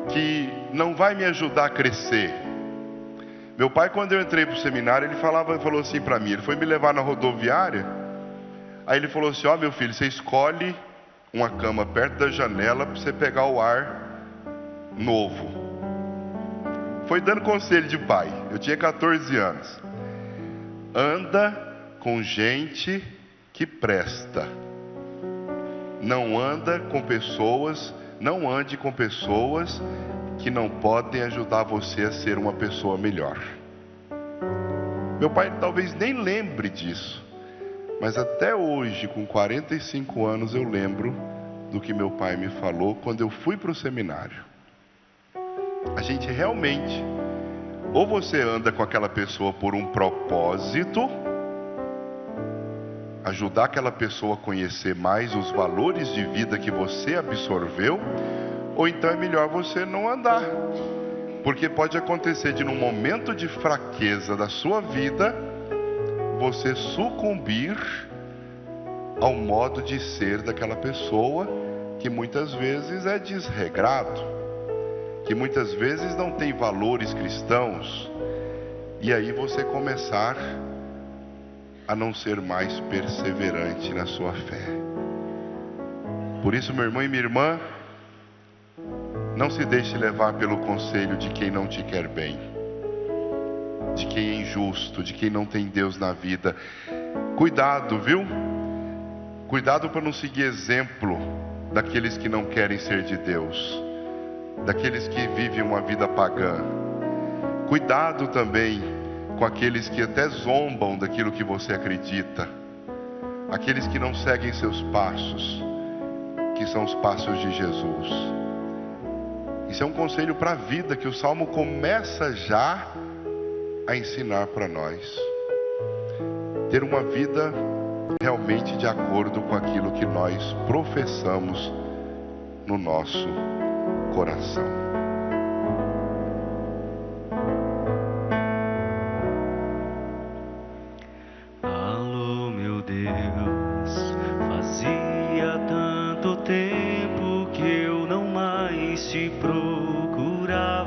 S1: que não vai me ajudar a crescer? Meu pai, quando eu entrei para o seminário, ele falou assim para mim, ele foi me levar na rodoviária, aí ele falou assim, ó meu filho, você escolhe uma cama perto da janela para você pegar o ar novo. Foi dando conselho de pai, eu tinha 14 anos. Anda com gente que presta. Não ande com pessoas que não podem ajudar você a ser uma pessoa melhor. Meu pai talvez nem lembre disso, mas até hoje, com 45 anos, eu lembro do que meu pai me falou quando eu fui para o seminário. A gente realmente, ou você anda com aquela pessoa por um propósito, ajudar aquela pessoa a conhecer mais os valores de vida que você absorveu, ou então é melhor você não andar. Porque pode acontecer de, num momento de fraqueza da sua vida, você sucumbir ao modo de ser daquela pessoa que muitas vezes é desregrado, que muitas vezes não tem valores cristãos, e aí você começar a não ser mais perseverante na sua fé. Por isso, meu irmão e minha irmã, não se deixe levar pelo conselho de quem não te quer bem, de quem é injusto, de quem não tem Deus na vida. Cuidado, viu? Cuidado para não seguir exemplo daqueles que não querem ser de Deus, daqueles que vivem uma vida pagã. Cuidado também com aqueles que até zombam daquilo que você acredita, aqueles que não seguem seus passos, que são os passos de Jesus. Isso é um conselho para a vida que o Salmo começa já a ensinar para nós. Ter uma vida realmente de acordo com aquilo que nós professamos no nosso coração.
S2: Alô, meu Deus, fazia tanto tempo que eu não mais te procurava.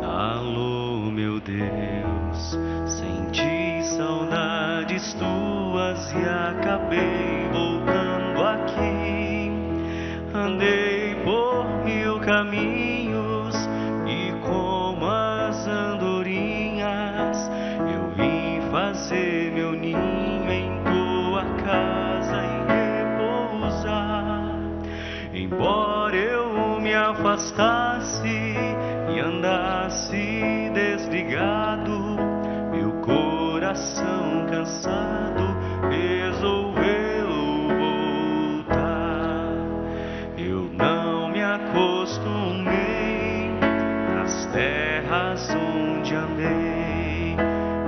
S2: Alô, meu Deus, senti saudades tuas e acabei voltando aqui. Andei por 1000 caminhos e como as andorinhas eu vim fazer meu ninho em tua casa e repousar. Embora eu me afastasse e andasse desligado, meu coração cansado resolveu voltar. Eu não me acostumei nas terras onde andei.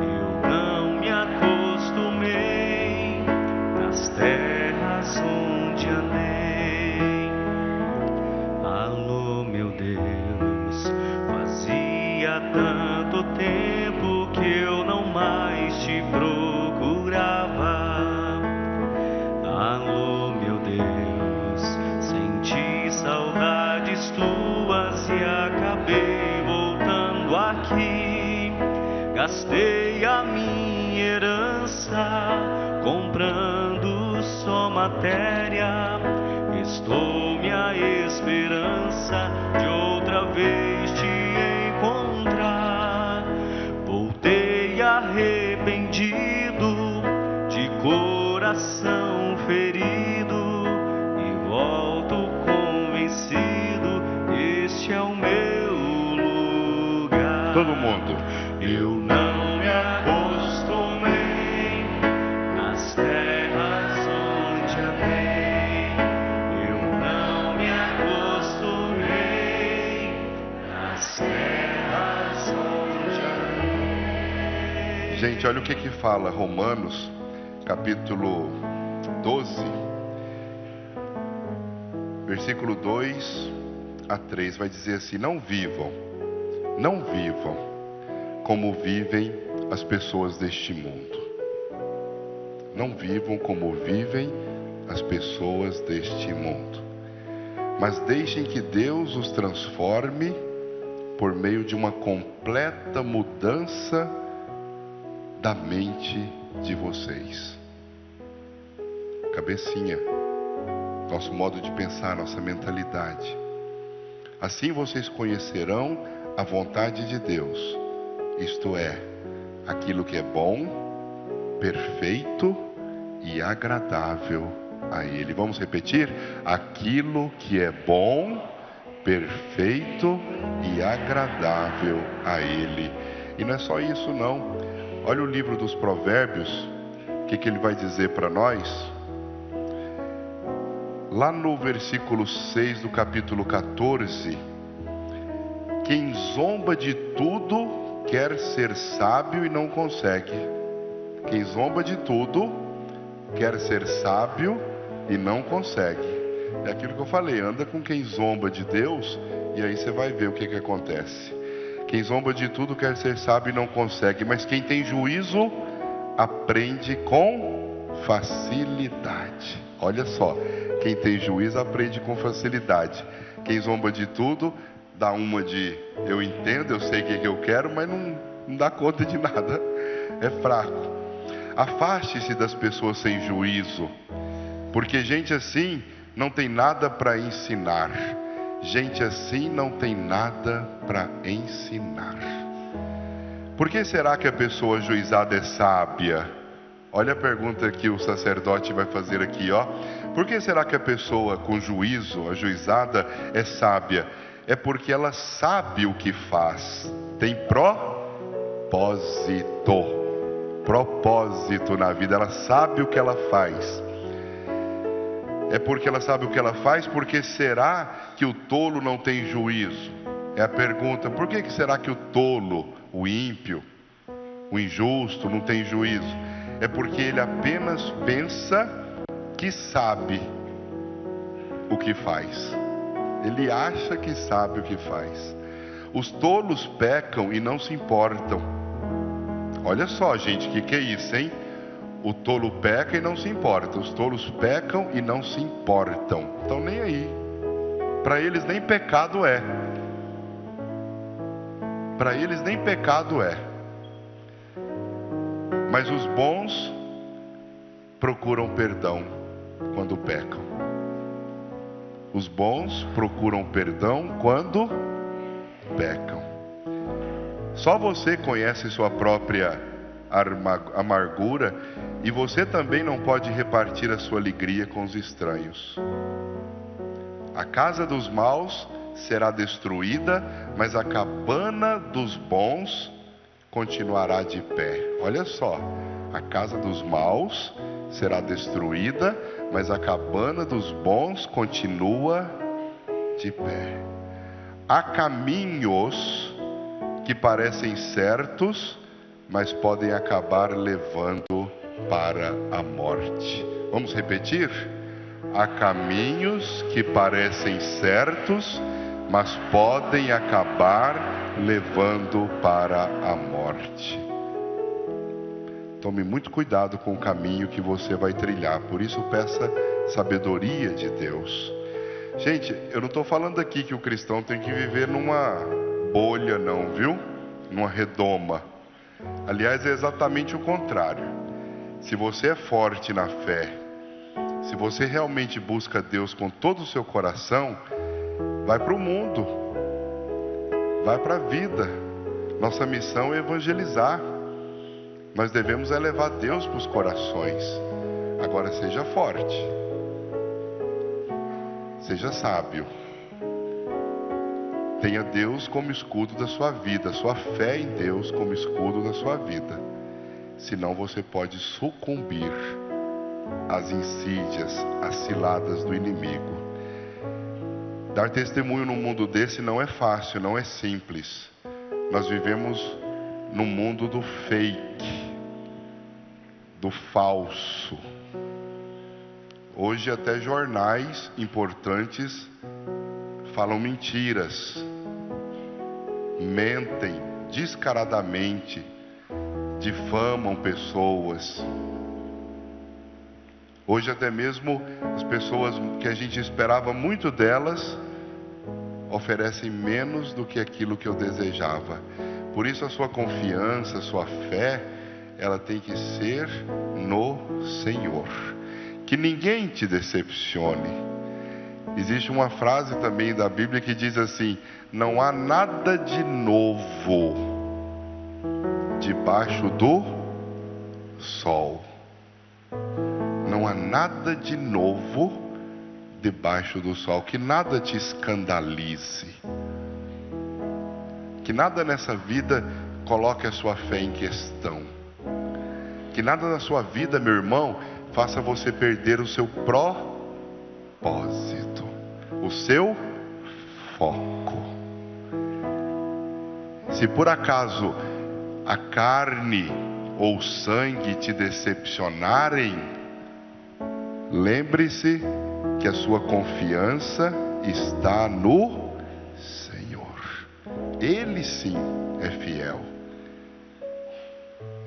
S2: Eu não me acostumei nas terras onde andei. Alô, meu Deus, fazia tanto tempo que eu não mais te procurava. Alô, meu Deus, senti saudades tuas e acabei voltando aqui. Gastei a minha herança comprando só matéria. Restou-me a esperança de outra vez te encontrar. Voltei arrependido, de coração ferido, e volto convencido, este é o meu lugar.
S1: Todo mundo.
S2: Eu não me acostumei nas terras onde andei. Eu não me acostumei nas terras onde andei.
S1: Gente, olha o que fala Romanos, capítulo 12, versículo 2 a 3, vai dizer assim: não vivam como vivem as pessoas deste mundo. Não vivam como vivem as pessoas deste mundo, mas deixem que Deus os transforme por meio de uma completa mudança da mente de vocês. Cabecinha, nosso modo de pensar, nossa mentalidade. Assim vocês conhecerão a vontade de Deus, isto é, aquilo que é bom, perfeito e agradável a Ele. Vamos repetir? Aquilo que é bom, perfeito e agradável a Ele. E não é só isso não. Olha o livro dos Provérbios, o que ele vai dizer para nós? Lá no versículo 6 do capítulo 14, quem zomba de tudo quer ser sábio e não consegue. Quem zomba de tudo quer ser sábio e não consegue. É aquilo que eu falei, anda com quem zomba de Deus e aí você vai ver o que acontece. Quem zomba de tudo quer ser sábio e não consegue, mas quem tem juízo aprende com facilidade. Olha só, quem tem juízo aprende com facilidade. Quem zomba de tudo dá uma de eu entendo, eu sei o que eu quero, mas não dá conta de nada, é fraco. Afaste-se das pessoas sem juízo, porque gente assim não tem nada para ensinar. Gente assim não tem nada para ensinar. Por que será que a pessoa ajuizada é sábia? Olha a pergunta que o sacerdote vai fazer aqui, ó. Por que será que a pessoa com juízo, ajuizada, é sábia? É porque ela sabe o que faz. Tem propósito na vida. Ela sabe o que ela faz. É porque ela sabe o que ela faz. Porque será que o tolo não tem juízo? É a pergunta. Por que será que o tolo, o ímpio, o injusto não tem juízo? É porque ele apenas pensa que sabe o que faz. Ele acha que sabe o que faz. Os tolos pecam e não se importam. Olha só, gente, que é isso, hein? O tolo peca e não se importa. Os tolos pecam e não se importam. Estão nem aí. Para eles nem pecado é. Para eles nem pecado é. Mas os bons procuram perdão quando pecam. Os bons procuram perdão quando pecam. Só você conhece sua própria amargura e você também não pode repartir a sua alegria com os estranhos. A casa dos maus será destruída, mas a cabana dos bons continuará de pé. Olha só, a casa dos maus será destruída, mas a cabana dos bons continua de pé. Há caminhos que parecem certos, mas podem acabar levando para a morte. Vamos repetir? Há caminhos que parecem certos, mas podem acabar levando para a morte. Tome muito cuidado com o caminho que você vai trilhar. Por isso peça sabedoria de Deus. Gente, eu não estou falando aqui que o cristão tem que viver numa bolha não, viu? Numa redoma. Aliás, é exatamente o contrário. Se você é forte na fé, se você realmente busca Deus com todo o seu coração, vai para o mundo, vai para a vida. Nossa missão é evangelizar. Nós devemos levar Deus para os corações. Agora seja forte, seja sábio. Tenha Deus como escudo da sua vida, sua fé em Deus como escudo da sua vida. Senão você pode sucumbir às insídias, às ciladas do inimigo. Dar testemunho num mundo desse não é fácil, não é simples. Nós vivemos no mundo do fake, do falso. Hoje até jornais importantes falam mentiras, mentem descaradamente, difamam pessoas. Hoje até mesmo as pessoas que a gente esperava muito delas oferecem menos do que aquilo que eu desejava. Por isso a sua confiança, a sua fé, ela tem que ser no Senhor. Que ninguém te decepcione. Existe uma frase também da Bíblia que diz assim: não há nada de novo debaixo do sol. Não há nada de novo debaixo do sol. Que nada te escandalize. Que nada nessa vida coloque a sua fé em questão. Que nada na sua vida, meu irmão, faça você perder o seu propósito, o seu foco. Se por acaso a carne ou sangue te decepcionarem, lembre-se que a sua confiança está no Senhor. Ele sim é fiel.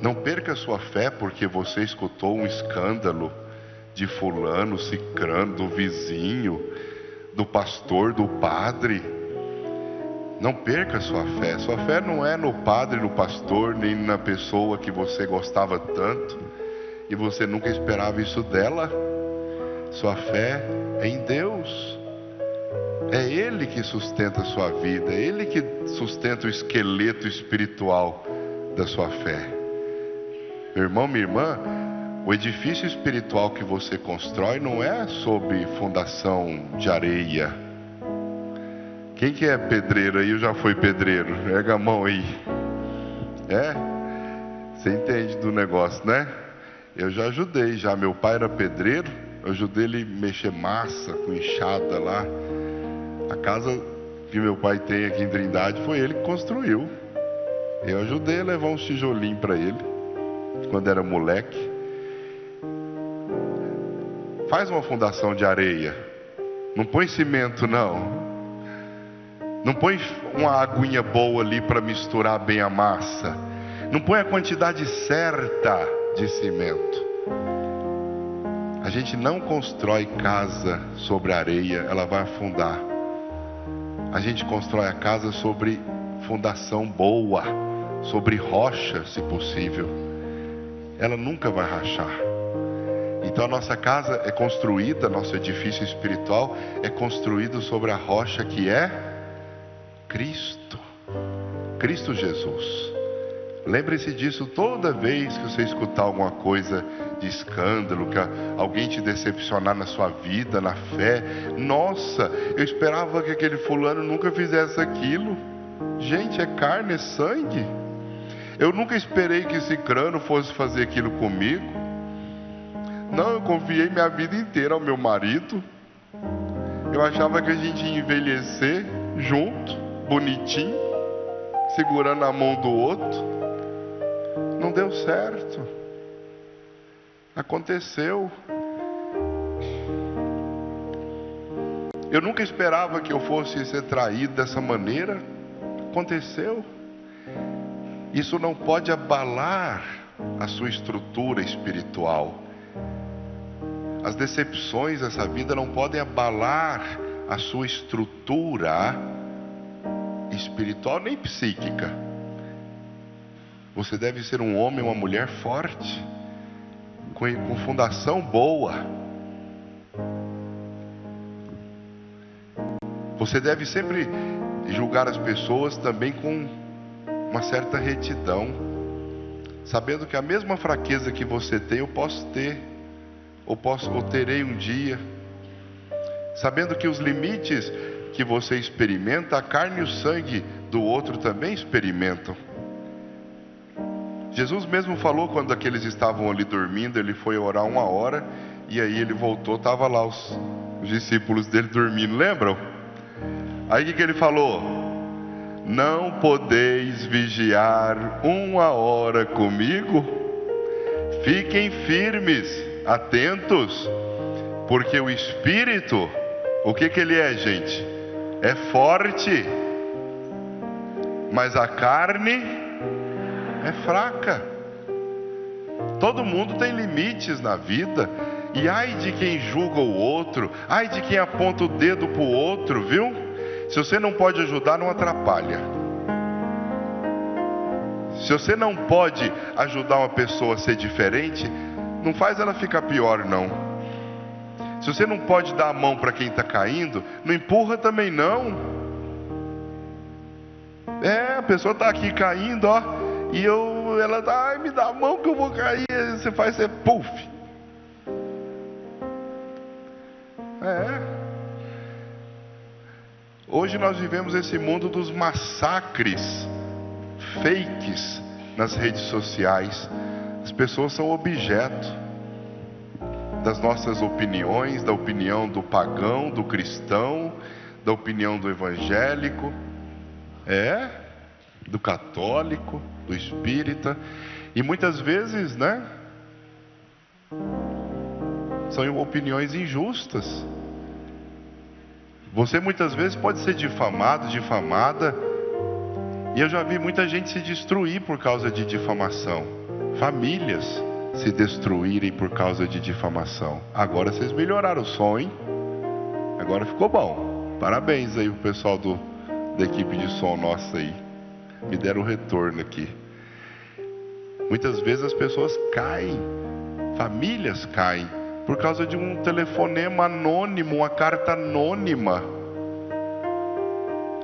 S1: Não perca a sua fé porque você escutou um escândalo de fulano, cicrano, do vizinho, do pastor, do padre. Não perca a sua fé. Sua fé não é no padre, no pastor, nem na pessoa que você gostava tanto e você nunca esperava isso dela. Sua fé é em Deus. É Ele que sustenta a sua vida, é Ele que sustenta o esqueleto espiritual da sua fé. Meu irmão, minha irmã, o edifício espiritual que você constrói não é sobre fundação de areia. Quem que é pedreiro aí? Eu já fui pedreiro, erga a mão aí. É? Você entende do negócio, né? Eu já ajudei, já meu pai era pedreiro, eu ajudei ele a mexer massa com enxada lá. A casa que meu pai tem aqui em Trindade foi ele que construiu. Eu ajudei a levar uns tijolinhos para ele, quando era moleque. Faz uma fundação de areia. Não põe cimento não. Não põe uma aguinha boa ali para misturar bem a massa. Não põe a quantidade certa de cimento. A gente não constrói casa sobre areia, ela vai afundar. A gente constrói a casa sobre fundação boa, sobre rocha, se possível. Ela nunca vai rachar. Então a nossa casa é construída, nosso edifício espiritual é construído sobre a rocha que é Cristo. Cristo Jesus. Lembre-se disso toda vez que você escutar alguma coisa de escândalo, que alguém te decepcionar na sua vida, na fé. Nossa, eu esperava que aquele fulano nunca fizesse aquilo. Gente, é carne, é sangue. Eu nunca esperei que esse crânio fosse fazer aquilo comigo. Não, eu confiei minha vida inteira ao meu marido. Eu achava que a gente ia envelhecer junto, bonitinho, segurando a mão do outro. Não deu certo. Aconteceu. Eu nunca esperava que eu fosse ser traído dessa maneira. Aconteceu. Isso não pode abalar a sua estrutura espiritual. As decepções dessa vida não podem abalar a sua estrutura espiritual nem psíquica. Você deve ser um homem, uma mulher forte, com fundação boa. Você deve sempre julgar as pessoas também com uma certa retidão, sabendo que a mesma fraqueza que você tem, eu posso ter, ou terei um dia, sabendo que os limites que você experimenta, a carne e o sangue do outro também experimentam. Jesus mesmo falou quando aqueles estavam ali dormindo, ele foi orar 1 hora, e aí ele voltou, estava lá os discípulos dele dormindo, lembram? Aí o que ele falou? Não podeis vigiar 1 hora comigo? Fiquem firmes, atentos, porque o Espírito, o que ele é, gente? É forte, mas a carne é fraca. Todo mundo tem limites na vida. E ai de quem julga o outro, ai de quem aponta o dedo para o outro, viu? Se você não pode ajudar, não atrapalha. Se você não pode ajudar uma pessoa a ser diferente, não faz ela ficar pior, não. Se você não pode dar a mão para quem está caindo, não empurra também não. A pessoa está aqui caindo, ó, e ela está, ai, me dá a mão que eu vou cair. Aí você faz, você puf. Hoje nós vivemos esse mundo dos massacres fakes nas redes sociais. As pessoas são objeto das nossas opiniões, da opinião do pagão, do cristão, da opinião do evangélico, do católico, do espírita. E muitas vezes, né? São opiniões injustas. Você muitas vezes pode ser difamado, difamada. E eu já vi muita gente se destruir por causa de difamação. Famílias se destruírem por causa de difamação. Agora vocês melhoraram o som, hein? Agora ficou bom. Parabéns aí pro pessoal da equipe de som nossa aí. Me deram o retorno aqui. Muitas vezes as pessoas caem. Famílias caem por causa de um telefonema anônimo, uma carta anônima.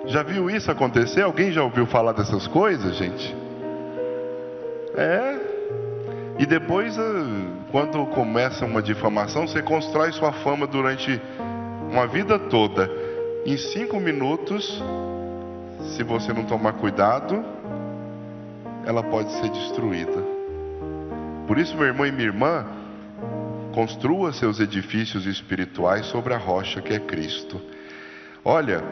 S1: Já viu isso acontecer? Alguém já ouviu falar dessas coisas, gente? E depois, quando começa uma difamação, você constrói sua fama durante uma vida toda. Em 5 minutos, se você não tomar cuidado, ela pode ser destruída. Por isso, meu irmão e minha irmã, construa seus edifícios espirituais sobre a rocha que é Cristo. Olha,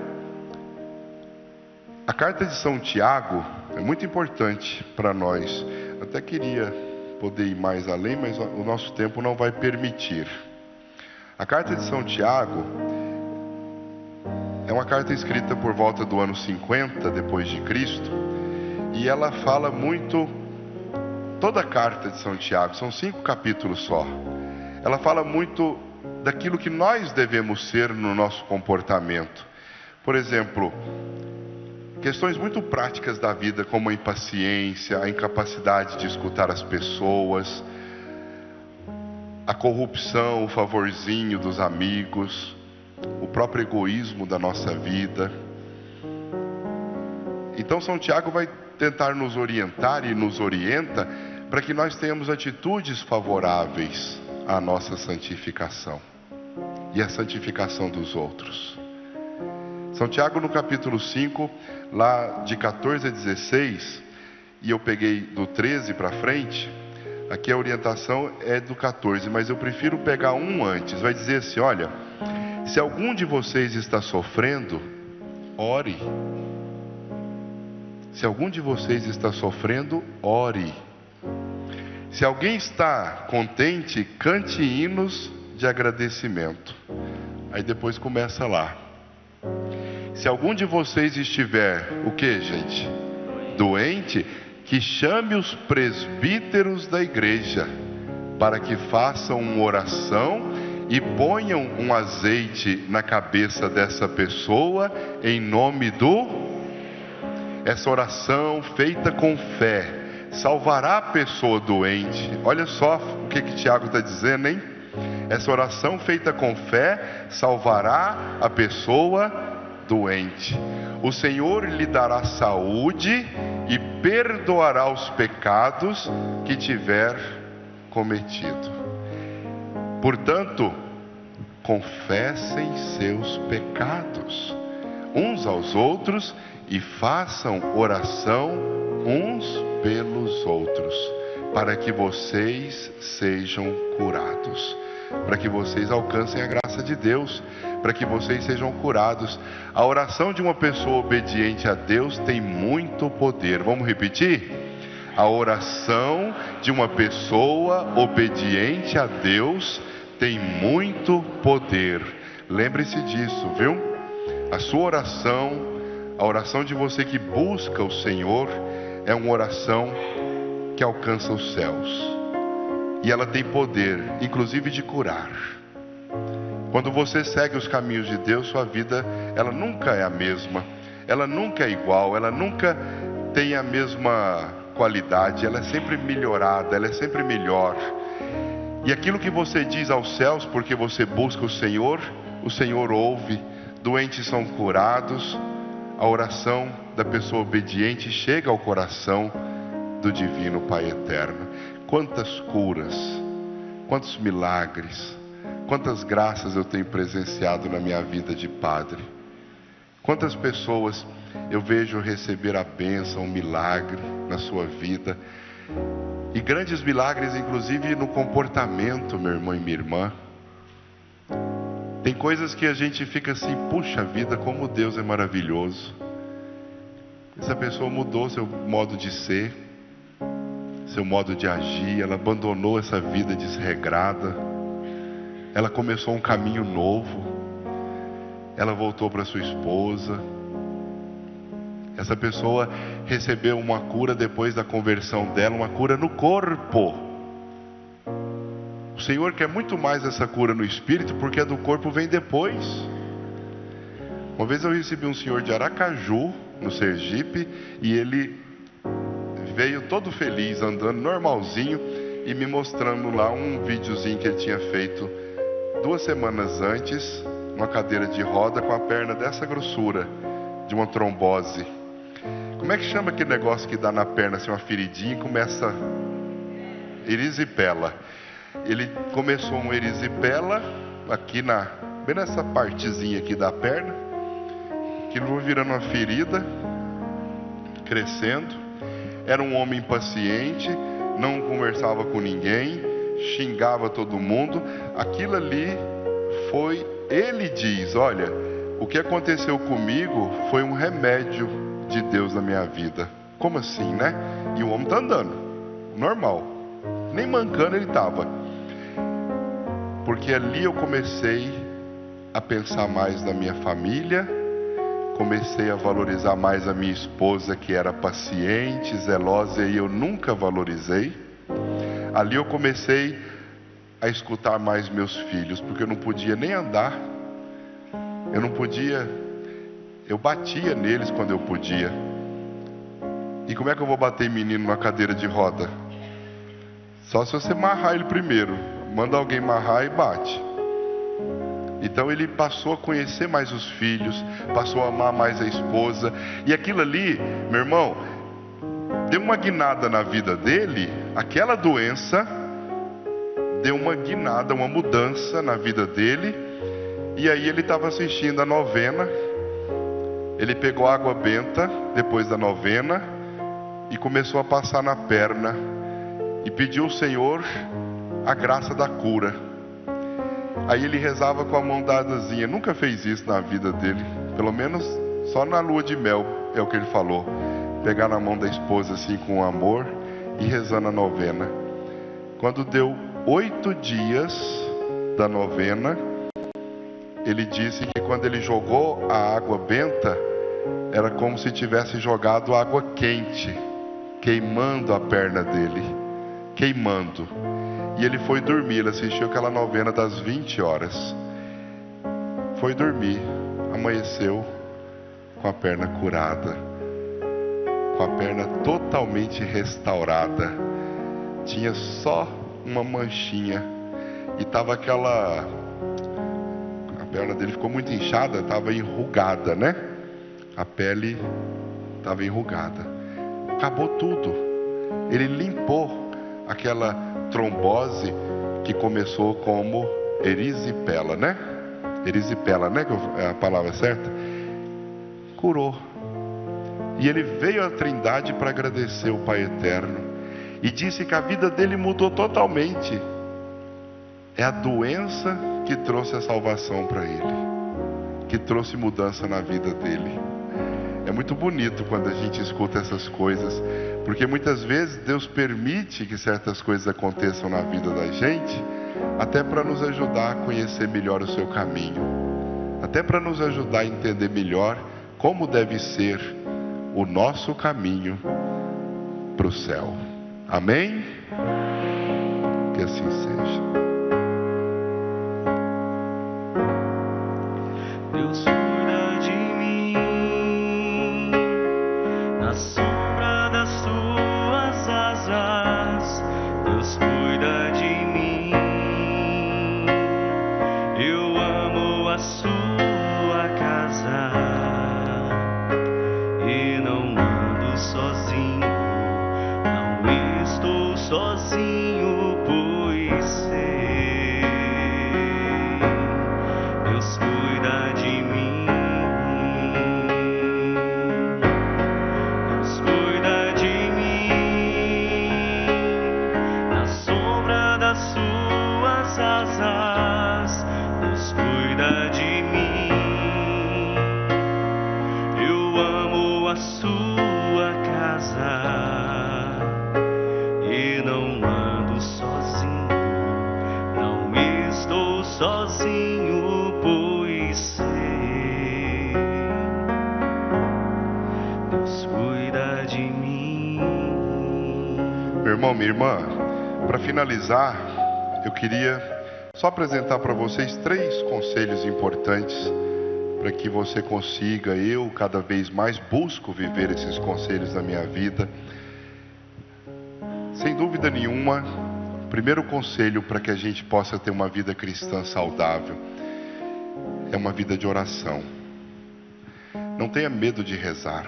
S1: a carta de São Tiago é muito importante para nós. Até queria poder ir mais além, mas o nosso tempo não vai permitir. A carta de São Tiago é uma carta escrita por volta do ano 50 depois de Cristo, e ela fala muito, toda a carta de São Tiago, são 5 capítulos só. Ela fala muito daquilo que nós devemos ser no nosso comportamento. Por exemplo, questões muito práticas da vida, como a impaciência, a incapacidade de escutar as pessoas, a corrupção, o favorzinho dos amigos, o próprio egoísmo da nossa vida. Então São Tiago vai tentar nos orientar e nos orienta para que nós tenhamos atitudes favoráveis à nossa santificação e à santificação dos outros. São Tiago, no capítulo 5, lá de 14 a 16, e eu peguei do 13 para frente. Aqui a orientação é do 14, mas eu prefiro pegar um antes. Vai dizer assim: olha, se algum de vocês está sofrendo, ore. Se algum de vocês está sofrendo, ore. Se alguém está contente, cante hinos de agradecimento. Aí depois começa lá. Se algum de vocês estiver, o que, gente? Doente, que chame os presbíteros da igreja, para que façam uma oração e ponham um azeite na cabeça dessa pessoa, em nome do... Essa oração feita com fé salvará a pessoa doente. Olha só o que Tiago está dizendo, hein? Essa oração feita com fé salvará a pessoa doente. O Senhor lhe dará saúde e perdoará os pecados que tiver cometido. Portanto, confessem seus pecados uns aos outros e façam oração uns pelos outros, para que vocês sejam curados, para que vocês alcancem a graça de Deus, para que vocês sejam curados. A oração de uma pessoa obediente a Deus tem muito poder. Vamos repetir? A oração de uma pessoa obediente a Deus tem muito poder. Lembre-se disso, viu? A sua oração, a oração de você que busca o Senhor, é uma oração que alcança os céus. E ela tem poder, inclusive de curar. Quando você segue os caminhos de Deus, sua vida, ela nunca é a mesma. Ela nunca é igual, ela nunca tem a mesma qualidade. Ela é sempre melhorada, ela é sempre melhor. E aquilo que você diz aos céus, porque você busca o Senhor ouve. Doentes são curados. A oração da pessoa obediente chega ao coração do Divino Pai Eterno. Quantas curas, quantos milagres, quantas graças eu tenho presenciado na minha vida de padre. Quantas pessoas eu vejo receber a bênção, um milagre na sua vida. E grandes milagres, inclusive no comportamento, meu irmão e minha irmã. Tem coisas que a gente fica assim, puxa vida, como Deus é maravilhoso. Essa pessoa mudou seu modo de ser. seu modo de agir, ela abandonou essa vida desregrada, ela começou um caminho novo, ela voltou para sua esposa. Essa pessoa recebeu uma cura depois da conversão dela, uma cura no corpo. O Senhor quer muito mais essa cura no espírito, porque a do corpo vem depois. Uma vez eu recebi um senhor de Aracaju, no Sergipe, e ele veio todo feliz, andando normalzinho, e me mostrando lá um videozinho que ele tinha feito 2 semanas antes, numa cadeira de roda, com a perna dessa grossura, de uma trombose. Como é que chama aquele negócio que dá na perna, assim, uma feridinha e começa... erisipela. Ele começou um erisipela, aqui bem nessa partezinha aqui da perna, que ele foi virando uma ferida, crescendo. Era um homem impaciente, não conversava com ninguém, xingava todo mundo. Aquilo ali foi, ele diz, olha, o que aconteceu comigo foi um remédio de Deus na minha vida. Como assim, né? E o homem tá andando, normal, nem mancando ele estava. Porque ali eu comecei a pensar mais na minha família, comecei a valorizar mais a minha esposa, que era paciente, zelosa, e eu nunca valorizei. Ali eu comecei a escutar mais meus filhos, porque eu não podia nem andar, eu batia neles quando eu podia. E como é que eu vou bater em menino na cadeira de roda? Só se você amarrar ele primeiro, manda alguém amarrar e bate. Então ele passou a conhecer mais os filhos, passou a amar mais a esposa. E aquilo ali, meu irmão, deu uma guinada na vida dele. Aquela doença deu uma guinada, uma mudança na vida dele. E aí ele estava assistindo a novena. Ele pegou água benta depois da novena e começou a passar na perna e pediu ao Senhor a graça da cura. Aí ele rezava com a mão dadazinha. Nunca fez isso na vida dele, pelo menos só na lua de mel, é o que ele falou. Pegar na mão da esposa assim com amor e rezando a novena. Quando deu 8 dias da novena, ele disse que quando ele jogou a água benta, era como se tivesse jogado água quente, queimando a perna dele, queimando. E ele foi dormir, ele assistiu aquela novena das 20 horas. Foi dormir, amanheceu com a perna curada, com a perna totalmente restaurada. Tinha só uma manchinha e estava a perna dele ficou muito inchada, estava enrugada, né? A pele estava enrugada. Acabou tudo. Ele limpou aquela trombose que começou como erisipela, né? Erisipela, né? Que é a palavra certa. Curou. E ele veio à Trindade para agradecer o Pai Eterno. E disse que a vida dele mudou totalmente. É a doença que trouxe a salvação para ele, que trouxe mudança na vida dele. É muito bonito quando a gente escuta essas coisas, porque muitas vezes Deus permite que certas coisas aconteçam na vida da gente, até para nos ajudar a conhecer melhor o seu caminho, até para nos ajudar a entender melhor como deve ser o nosso caminho para o céu. Amém? Que assim seja.
S2: Deus cuida de mim, na sombra das tuas asas. Deus cuida de mim, eu amo a sua casa e não ando sozinho, não estou sozinho, pois sei, Deus cuida de mim, Deus cuida de mim, na sombra das suas asas, Deus cuida de mim, eu amo a sua casa e
S1: Meu irmão, minha irmã, para finalizar, eu queria só apresentar para vocês 3 conselhos importantes para que você consiga. Eu cada vez mais busco viver esses conselhos na minha vida. Sem dúvida nenhuma, o primeiro conselho para que a gente possa ter uma vida cristã saudável é uma vida de oração. Não tenha medo de rezar.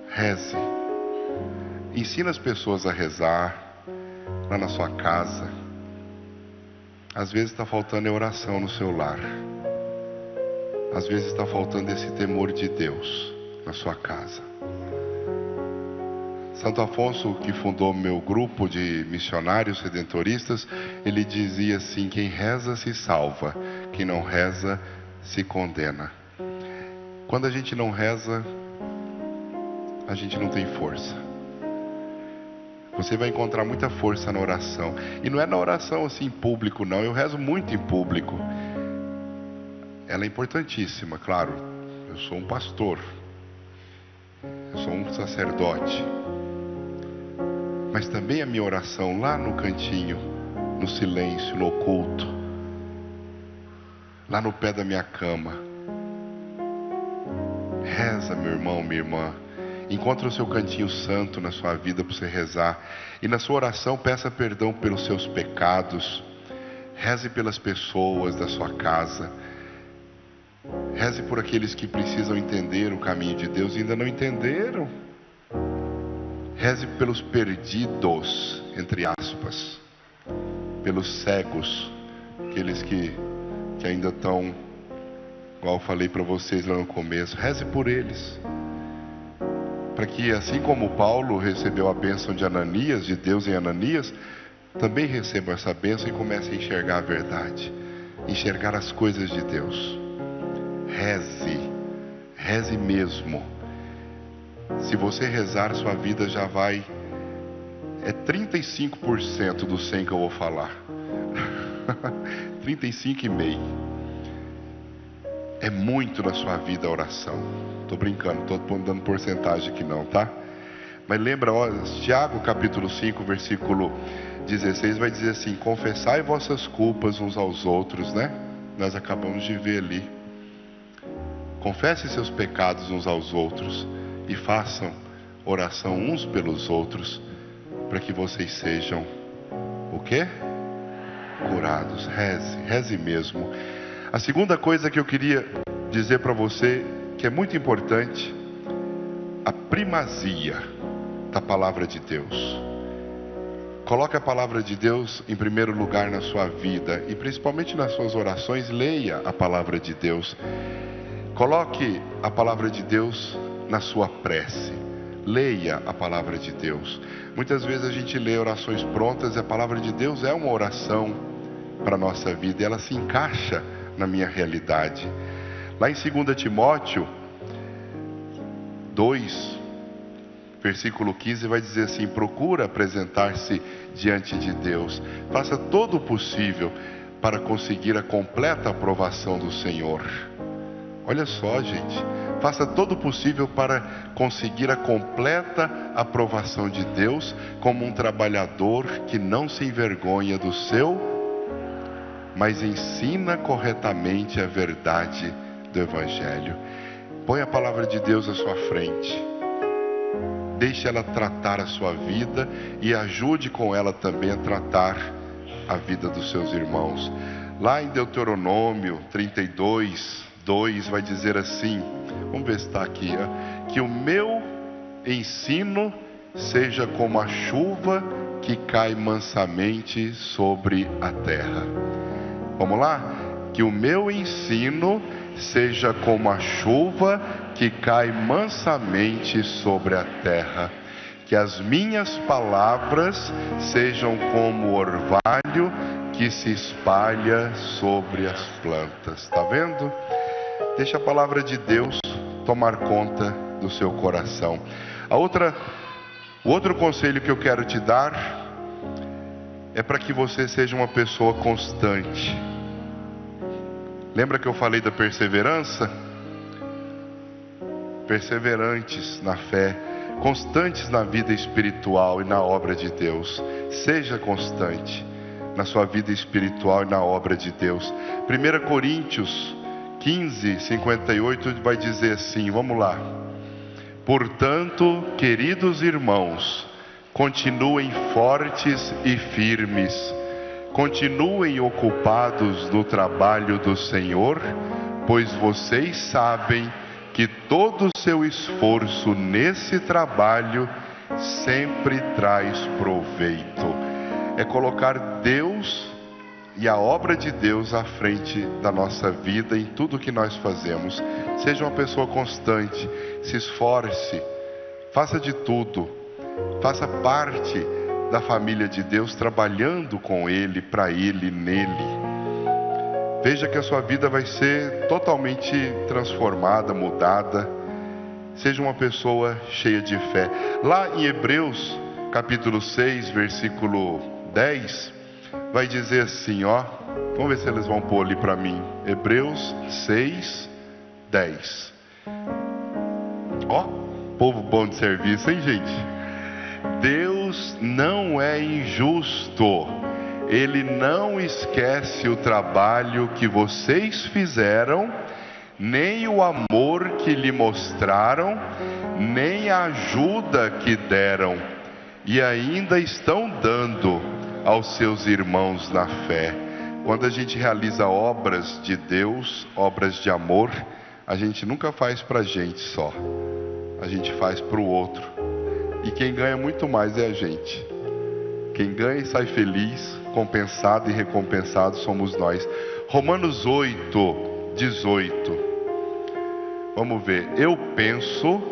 S1: Reze. Ensina as pessoas a rezar lá na sua casa. Às vezes está faltando oração no seu lar. Às vezes está faltando esse temor de Deus na sua casa. Santo Afonso, que fundou meu grupo de missionários redentoristas, ele dizia assim: quem reza se salva, quem não reza se condena. Quando a gente não reza, a gente não tem força. Você vai encontrar muita força na oração. E não é na oração assim em público, não. Eu rezo muito em público. Ela é importantíssima, claro. Eu sou um pastor. Eu sou um sacerdote. Mas também a minha oração lá no cantinho, no silêncio, no oculto, lá no pé da minha cama. Reza, meu irmão, minha irmã. Encontre o seu cantinho santo na sua vida para você rezar. E na sua oração peça perdão pelos seus pecados. Reze pelas pessoas da sua casa. Reze por aqueles que precisam entender o caminho de Deus e ainda não entenderam. Reze pelos perdidos, entre aspas. Pelos cegos. Aqueles que ainda estão, igual eu falei para vocês lá no começo. Reze por eles. Para que, assim como Paulo recebeu a bênção de Ananias, de Deus em Ananias, também recebam essa bênção e comecem a enxergar a verdade, enxergar as coisas de Deus. Reze mesmo. Se você rezar, sua vida já vai, é 35% do 100 que eu vou falar. 35,5%. É muito na sua vida a oração. Estou brincando, estou dando porcentagem aqui não, tá? Mas lembra, ó, Tiago capítulo 5, versículo 16 vai dizer assim: confessai vossas culpas uns aos outros, né? Nós acabamos de ver ali. Confessem seus pecados uns aos outros e façam oração uns pelos outros, para que vocês sejam o quê? Curados. Reze mesmo. A segunda coisa que eu queria dizer para você, que é muito importante, a primazia da palavra de Deus. Coloque a palavra de Deus em primeiro lugar na sua vida e principalmente nas suas orações. Leia a palavra de Deus. Coloque a palavra de Deus na sua prece. Leia a palavra de Deus. Muitas vezes a gente lê orações prontas e a palavra de Deus é uma oração para a nossa vida e ela se encaixa na minha realidade. Lá em 2 Timóteo 2, versículo 15 vai dizer assim: procura apresentar-se diante de Deus, faça todo o possível para conseguir a completa aprovação do Senhor. Olha só, gente, faça todo o possível para conseguir a completa aprovação de Deus, como um trabalhador que não se envergonha do seu, mas ensina corretamente a verdade do Evangelho. Põe a palavra de Deus à sua frente. Deixe ela tratar a sua vida e ajude com ela também a tratar a vida dos seus irmãos. Lá em Deuteronômio 32:2 vai dizer assim, vamos ver se está aqui, que o meu ensino seja como a chuva que cai mansamente sobre a terra. Vamos lá? Que o meu ensino seja como a chuva que cai mansamente sobre a terra. Que as minhas palavras sejam como o orvalho que se espalha sobre as plantas. Está vendo? Deixa a palavra de Deus tomar conta do seu coração. O outro conselho que eu quero te dar é para que você seja uma pessoa constante. Lembra que eu falei da perseverança? Perseverantes na fé, constantes na vida espiritual e na obra de Deus. Seja constante na sua vida espiritual e na obra de Deus. 1 Coríntios 15, 58 vai dizer assim, vamos lá. Portanto, queridos irmãos, continuem fortes e firmes, continuem ocupados no trabalho do Senhor, pois vocês sabem que todo o seu esforço nesse trabalho sempre traz proveito. É colocar Deus e a obra de Deus à frente da nossa vida em tudo que nós fazemos. Seja uma pessoa constante, se esforce, faça de tudo, faça parte da família de Deus, trabalhando com Ele, para Ele, nele. Veja que a sua vida vai ser totalmente transformada, mudada. Seja uma pessoa cheia de fé. Lá em Hebreus, capítulo 6, versículo 10, vai dizer assim, ó. Vamos ver se eles vão pôr ali para mim. Hebreus 6, 10. Ó, povo bom de serviço, hein, gente? Deus não é injusto. Ele não esquece o trabalho que vocês fizeram, nem o amor que lhe mostraram, nem a ajuda que deram, e ainda estão dando aos seus irmãos na fé. Quando a gente realiza obras de Deus, obras de amor, a gente nunca faz para a gente só, a gente faz para o outro. E quem ganha muito mais é a gente. Quem ganha e sai feliz, compensado e recompensado somos nós. Romanos 8, 18. Vamos ver. Eu penso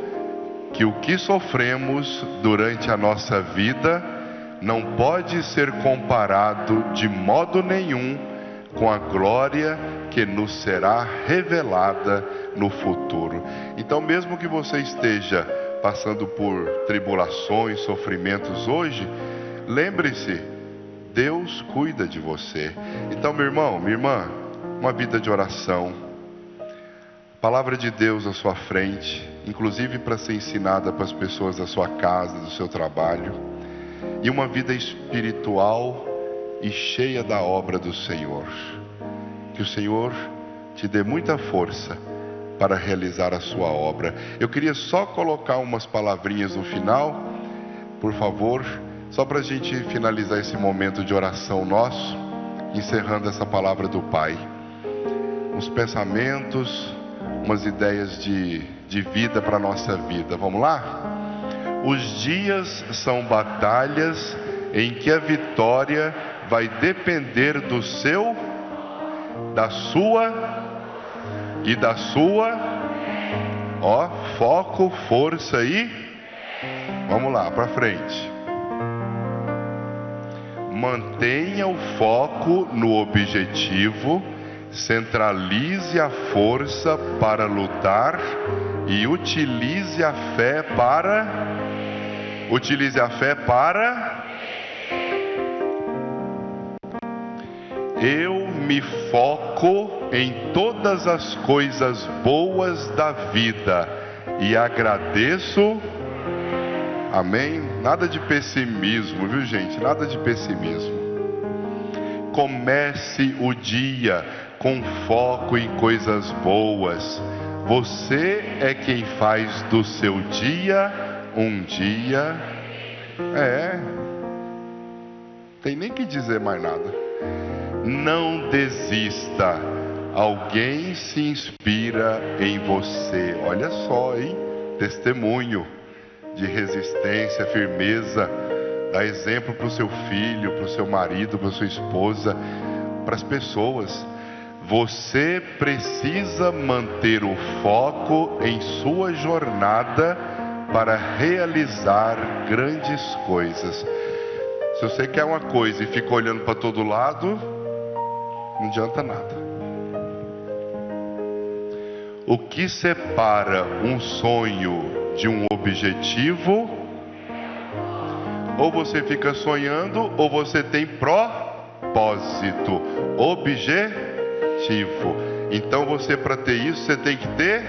S1: que o que sofremos durante a nossa vida não pode ser comparado de modo nenhum com a glória que nos será revelada no futuro. Então, mesmo que você esteja passando por tribulações, sofrimentos hoje, lembre-se, Deus cuida de você. Então, meu irmão, minha irmã, uma vida de oração, palavra de Deus à sua frente, inclusive para ser ensinada para as pessoas da sua casa, do seu trabalho, e uma vida espiritual e cheia da obra do Senhor. Que o Senhor te dê muita força para realizar a sua obra. Eu queria só colocar umas palavrinhas no final, por favor, só para a gente finalizar esse momento de oração nosso, encerrando essa palavra do Pai. Uns pensamentos, umas ideias de vida para a nossa vida. Vamos lá? Os dias são batalhas em que a vitória vai depender do seu, da sua e da sua, ó, foco, força e vamos lá, para frente. Mantenha o foco no objetivo, centralize a força para lutar e utilize a fé para eu me foco em todas as coisas boas da vida e agradeço. Amém? Nada de pessimismo, viu, gente? Nada de pessimismo. Comece o dia com foco em coisas boas. Você é quem faz do seu dia um dia. Tem nem que dizer mais nada. Não desista. Alguém se inspira em você. Olha só, hein? Testemunho de resistência, firmeza. Dá exemplo para o seu filho, para o seu marido, para a sua esposa, para as pessoas. Você precisa manter o foco em sua jornada para realizar grandes coisas. Se você quer uma coisa e fica olhando para todo lado, não adianta nada. O que separa um sonho de um objetivo? Ou você fica sonhando, ou você tem propósito, objetivo. Então você, para ter isso, você tem que ter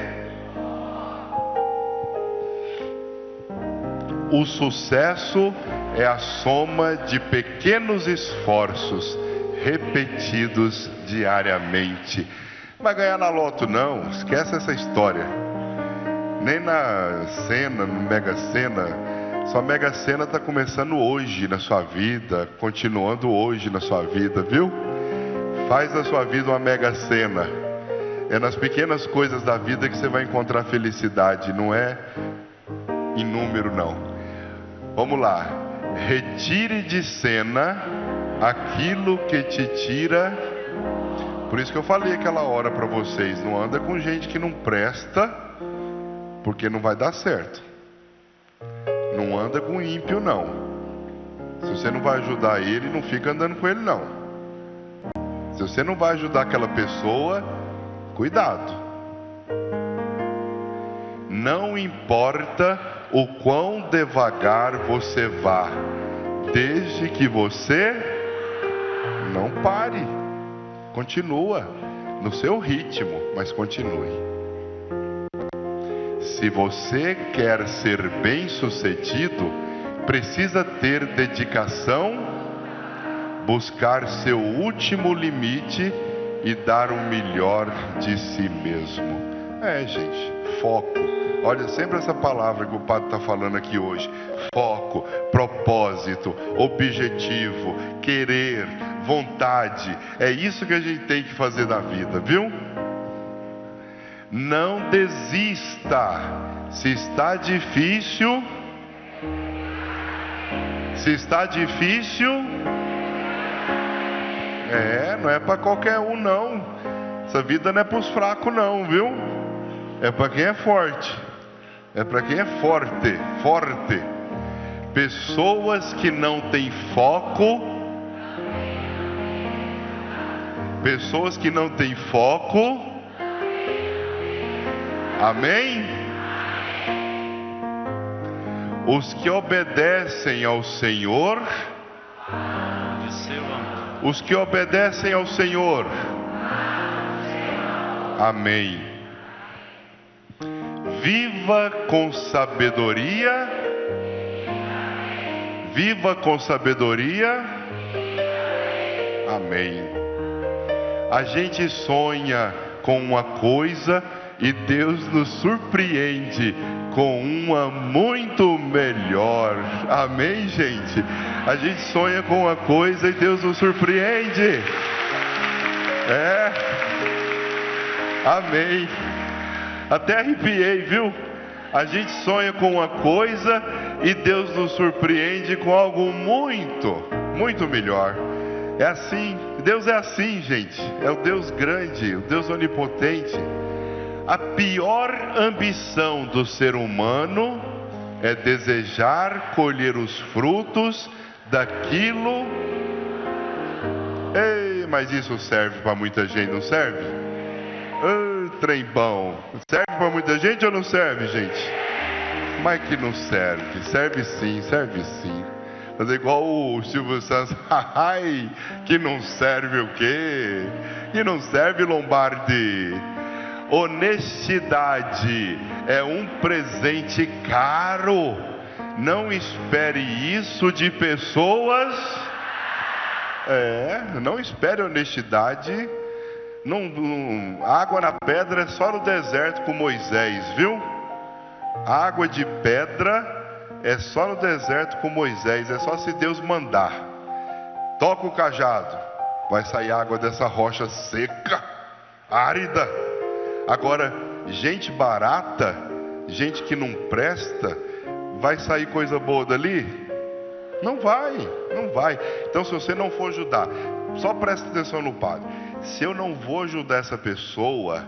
S1: O sucesso é a soma de pequenos esforços repetidos diariamente. Vai ganhar na loto não, esquece essa história. Nem na Sena, no Mega Sena. Sua Mega Sena está começando hoje na sua vida, continuando hoje na sua vida, viu? Faz da sua vida uma Mega Sena. É nas pequenas coisas da vida que você vai encontrar felicidade, não é em número não. Vamos lá. Retire de cena aquilo que te tira. Por isso que eu falei aquela hora para vocês, não anda com gente que não presta, porque não vai dar certo. Não anda com ímpio não. Se você não vai ajudar ele, não fica andando com ele não. Se você não vai ajudar aquela pessoa, cuidado. Não importa o quão devagar você vá, desde que você não pare. Continua no seu ritmo, mas continue. Se você quer ser bem-sucedido, precisa ter dedicação, buscar seu último limite e dar o melhor de si mesmo. Gente, foco. Olha, sempre essa palavra que o padre está falando aqui hoje. Foco, propósito, objetivo, querer, vontade. É isso que a gente tem que fazer da vida, viu? Não desista. Se está difícil, não é para qualquer um não. Essa vida não é para os fracos não, viu? É para quem é forte. É para quem é forte. Pessoas que não têm foco, amém? Os que obedecem ao Senhor, amém. Viva com sabedoria, amém. A gente sonha com uma coisa e Deus nos surpreende com uma muito melhor, amém, gente? A gente sonha com uma coisa e Deus nos surpreende, amém. Até arrepiei, viu? A gente sonha com uma coisa e Deus nos surpreende com algo muito melhor. É assim, Deus é assim, gente. É o Deus grande, o Deus onipotente. A pior ambição do ser humano é desejar colher os frutos daquilo. Ei, mas isso serve para muita gente, não serve? Trem bom. Serve para muita gente ou não serve, gente? Mas que não serve. Serve sim. Mas é igual o Silvio Santos. Ai, que não serve o quê? Que não serve, Lombardi. Honestidade é um presente caro. Não espere isso de pessoas. Não espere honestidade. Água na pedra é só no deserto com Moisés, viu? Água de pedra é só no deserto com Moisés. É só se Deus mandar. Toca o cajado, vai sair água dessa rocha seca, árida. Agora, gente barata, gente que não presta, vai sair coisa boa dali? Não vai. Então, se você não for ajudar, só presta atenção no padre. Se eu não vou ajudar essa pessoa,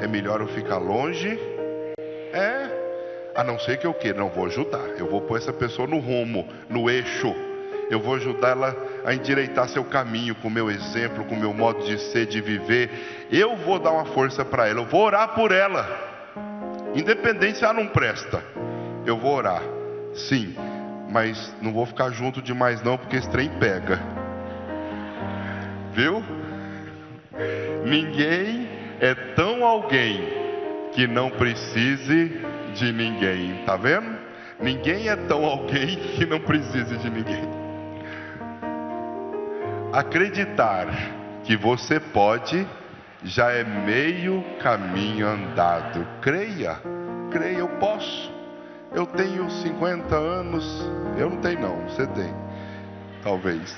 S1: é melhor eu ficar longe? A não ser que eu queira, não vou ajudar. Eu vou pôr essa pessoa no rumo, no eixo. Eu vou ajudar ela a endireitar seu caminho, com o meu exemplo, com o meu modo de ser, de viver. Eu vou dar uma força para ela, eu vou orar por ela. Independente se ela não presta, eu vou orar. Sim, mas não vou ficar junto demais não, porque esse trem pega. Viu? Ninguém é tão alguém que não precise de ninguém, tá vendo? Ninguém é tão alguém que não precise de ninguém. Acreditar que você pode já é meio caminho andado. Creia, creia, eu posso. Eu tenho 50 anos. Eu não tenho não, você tem. Talvez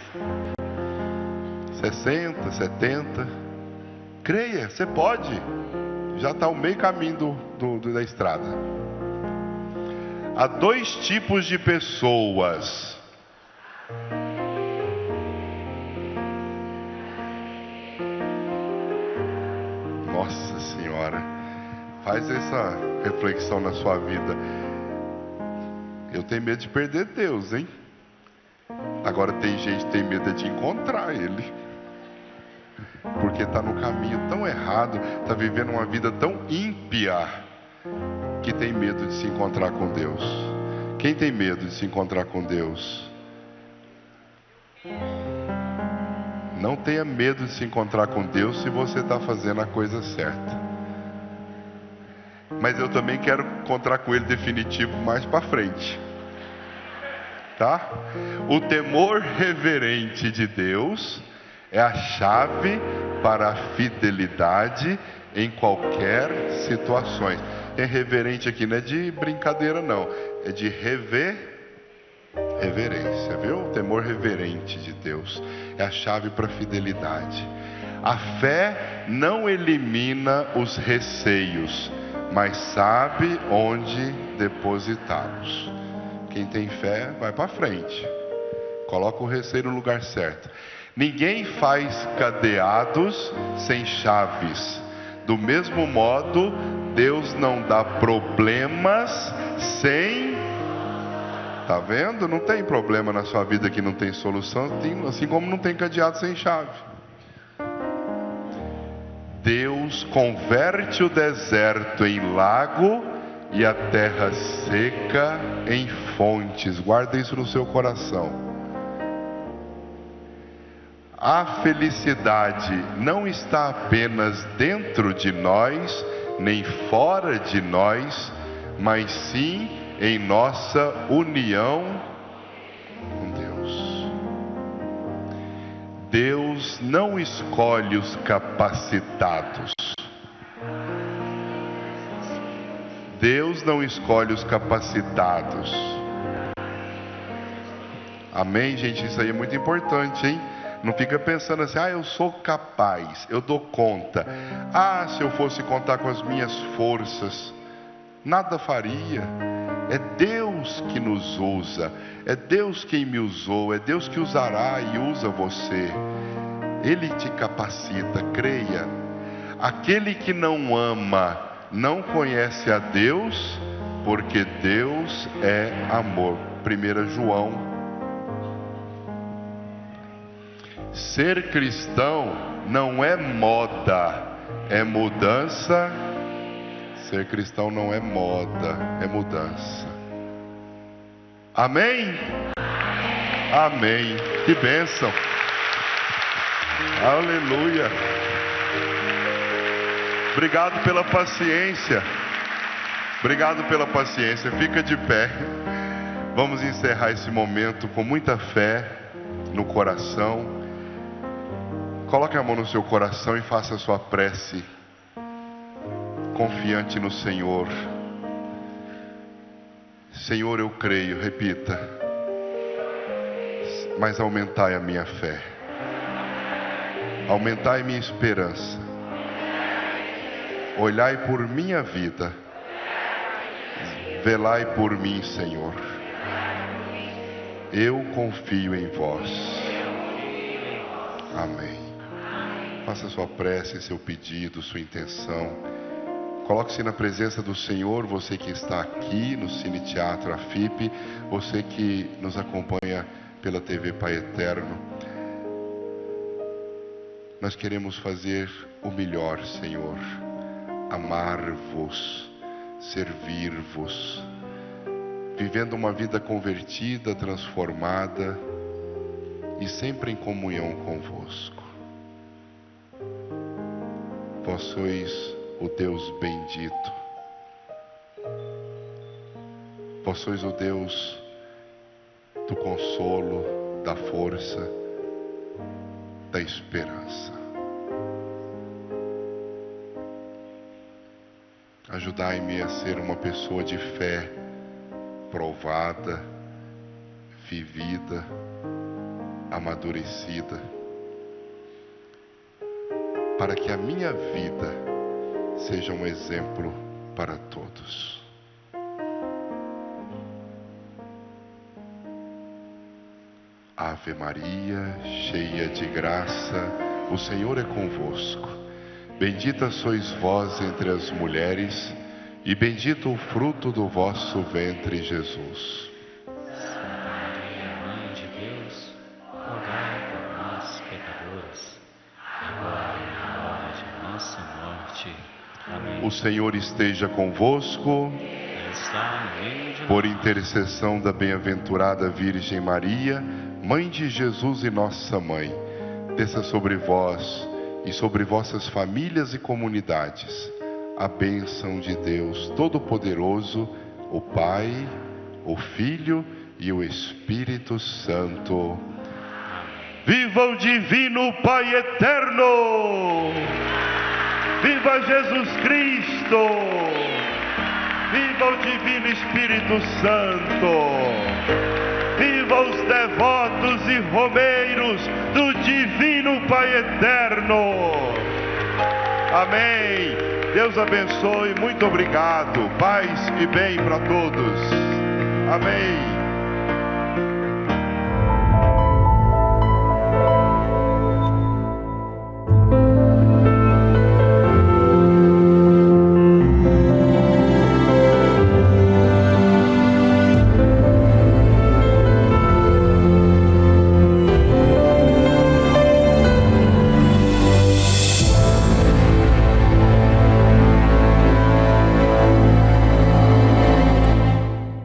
S1: 60, 70. Creia, você pode. Já está o meio caminho da estrada. Há dois tipos de pessoas. Nossa Senhora, faz essa reflexão na sua vida. Eu tenho medo de perder Deus, hein? Agora tem gente que tem medo de encontrar Ele, porque está no caminho tão errado, está vivendo uma vida tão ímpia, que tem medo de se encontrar com Deus. Quem tem medo de se encontrar com Deus? Não tenha medo de se encontrar com Deus se você está fazendo a coisa certa. Mas eu também quero encontrar com Ele definitivo mais para frente. Tá? O temor reverente de Deus é a chave para a fidelidade em qualquer situação. É reverente aqui, não é de brincadeira não, é de reverência, viu? O temor reverente de Deus é a chave para a fidelidade. A fé não elimina os receios, mas sabe onde depositá-los. Quem tem fé vai para frente, coloca o receio no lugar certo. Ninguém faz cadeados sem chaves. Do mesmo modo, Deus não dá problemas sem... Tá vendo? Não tem problema na sua vida que não tem solução, assim como não tem cadeado sem chave. Deus converte o deserto em lago e a terra seca em fontes. Guarda isso no seu coração. A felicidade não está apenas dentro de nós, nem fora de nós, mas sim em nossa união com Deus. Deus não escolhe os capacitados. Deus não escolhe os capacitados. Amém, gente? Isso aí é muito importante, hein? Não fica pensando assim, eu sou capaz, eu dou conta. Se eu fosse contar com as minhas forças, nada faria. É Deus que nos usa, é Deus quem me usou, é Deus que usará e usa você. Ele te capacita, creia. Aquele que não ama, não conhece a Deus, porque Deus é amor. 1 João. Ser cristão não é moda, é mudança. Ser cristão não é moda, é mudança. Amém? Amém. Que bênção. Aleluia. Obrigado pela paciência. Obrigado pela paciência. Fica de pé. Vamos encerrar esse momento com muita fé no coração. Coloque a mão no seu coração e faça a sua prece, confiante no Senhor. Senhor, eu creio, repita, mas aumentai a minha fé, aumentai minha esperança, olhai por minha vida, velai por mim, Senhor. Eu confio em vós. Amém. Faça sua prece, seu pedido, sua intenção. Coloque-se na presença do Senhor, você que está aqui no Cine Teatro AFIP, você que nos acompanha pela TV Pai Eterno. Nós queremos fazer o melhor, Senhor. Amar-vos, servir-vos, vivendo uma vida convertida, transformada e sempre em comunhão convosco. Vós sois o Deus bendito. Vós sois o Deus do consolo, da força, da esperança. Ajudai-me a ser uma pessoa de fé, provada, vivida, amadurecida, para que a minha vida seja um exemplo para todos. Ave Maria, cheia de graça, o Senhor é convosco. Bendita sois vós entre as mulheres, e bendito o fruto do vosso ventre, Jesus.
S2: Santa Maria, Mãe de Deus, rogai por nós, pecadores, agora e na hora de nossa morte. Amém.
S1: O Senhor esteja convosco.
S2: Está no meio de
S1: Por
S2: nós.
S1: intercessão da bem-aventurada Virgem Maria, Mãe de Jesus e Nossa Mãe, desça sobre vós e sobre vossas famílias e comunidades a bênção de Deus Todo-Poderoso, o Pai, o Filho e o Espírito Santo. Viva o Divino Pai Eterno! Viva Jesus Cristo! Viva o Divino Espírito Santo! Viva os devotos e romeiros do Divino Pai Eterno! Amém! Deus abençoe, muito obrigado. Paz e bem para todos. Amém.